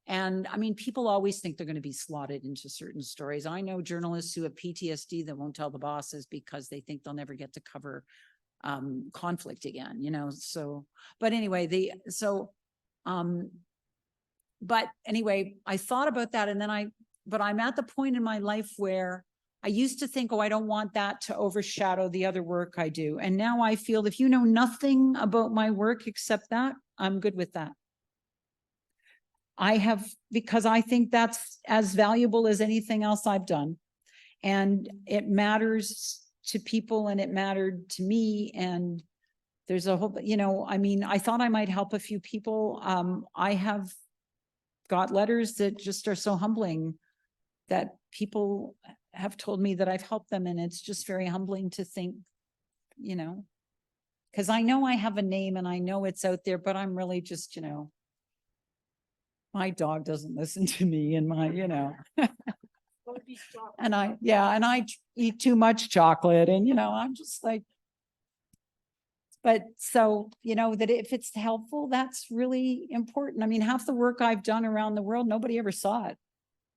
And I mean, people always think they're going to be slotted into certain stories. I know journalists who have PTSD that won't tell the bosses because they think they'll never get to cover conflict again, you know? So, but anyway, but anyway, I thought about that. And then but I'm at the point in my life where I used to think, oh, I don't want that to overshadow the other work I do. And now I feel if you know nothing about my work except that, I'm good with that. Because I think that's as valuable as anything else I've done. And it matters to people and it mattered to me. And there's a whole, you know, I mean, I thought I might help a few people. I have got letters that just are so humbling that people have told me that I've helped them. And it's just very humbling to think, you know, because I know I have a name and I know it's out there, but I'm really just, you know, my dog doesn't listen to me and my, you know, and I eat too much chocolate and, you know, I'm just like, but so, you know, that if it's helpful, that's really important. I mean, half the work I've done around the world, nobody ever saw it.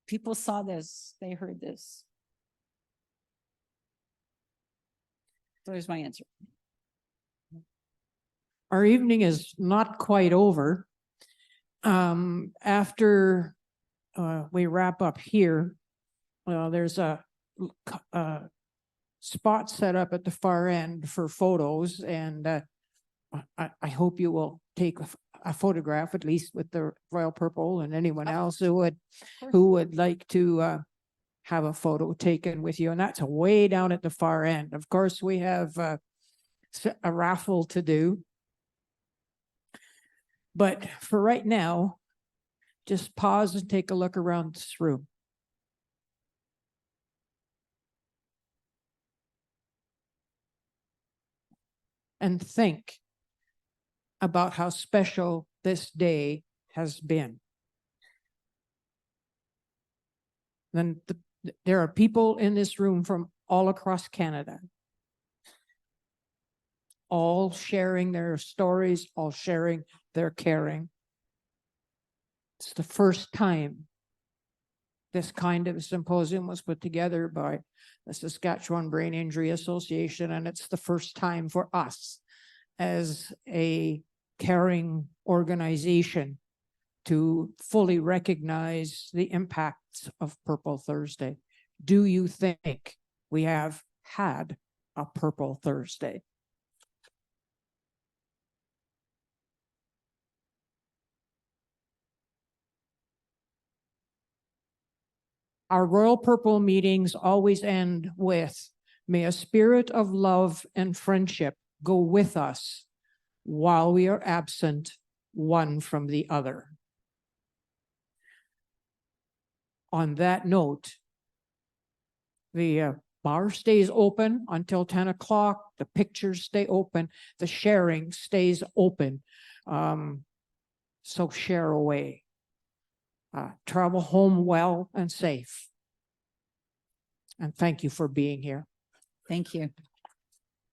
People saw this, they heard this. So there's my answer. Our evening is not quite over. After we wrap up here, there's a spot set up at the far end for photos, and I hope you will take a photograph, at least with the Royal Purple and anyone else who would like to have a photo taken with you. And that's way down at the far end. Of course, we have a raffle to do. But for right now, just pause and take a look around this room. And think about how special this day has been. Then there are people in this room from all across Canada, all sharing their stories, all sharing their caring. It's the first time this kind of symposium was put together by the Saskatchewan Brain Injury Association, and it's the first time for us as a caring organization to fully recognize the impacts of Purple Thursday. Do you think we have had a Purple Thursday? Our Royal Purple meetings always end with May a spirit of love and friendship go with us while we are absent one from the other. On that note, the bar stays open until 10 o'clock. The pictures stay open. The sharing stays open. So share away. Travel home well and safe. And thank you for being here. Thank you.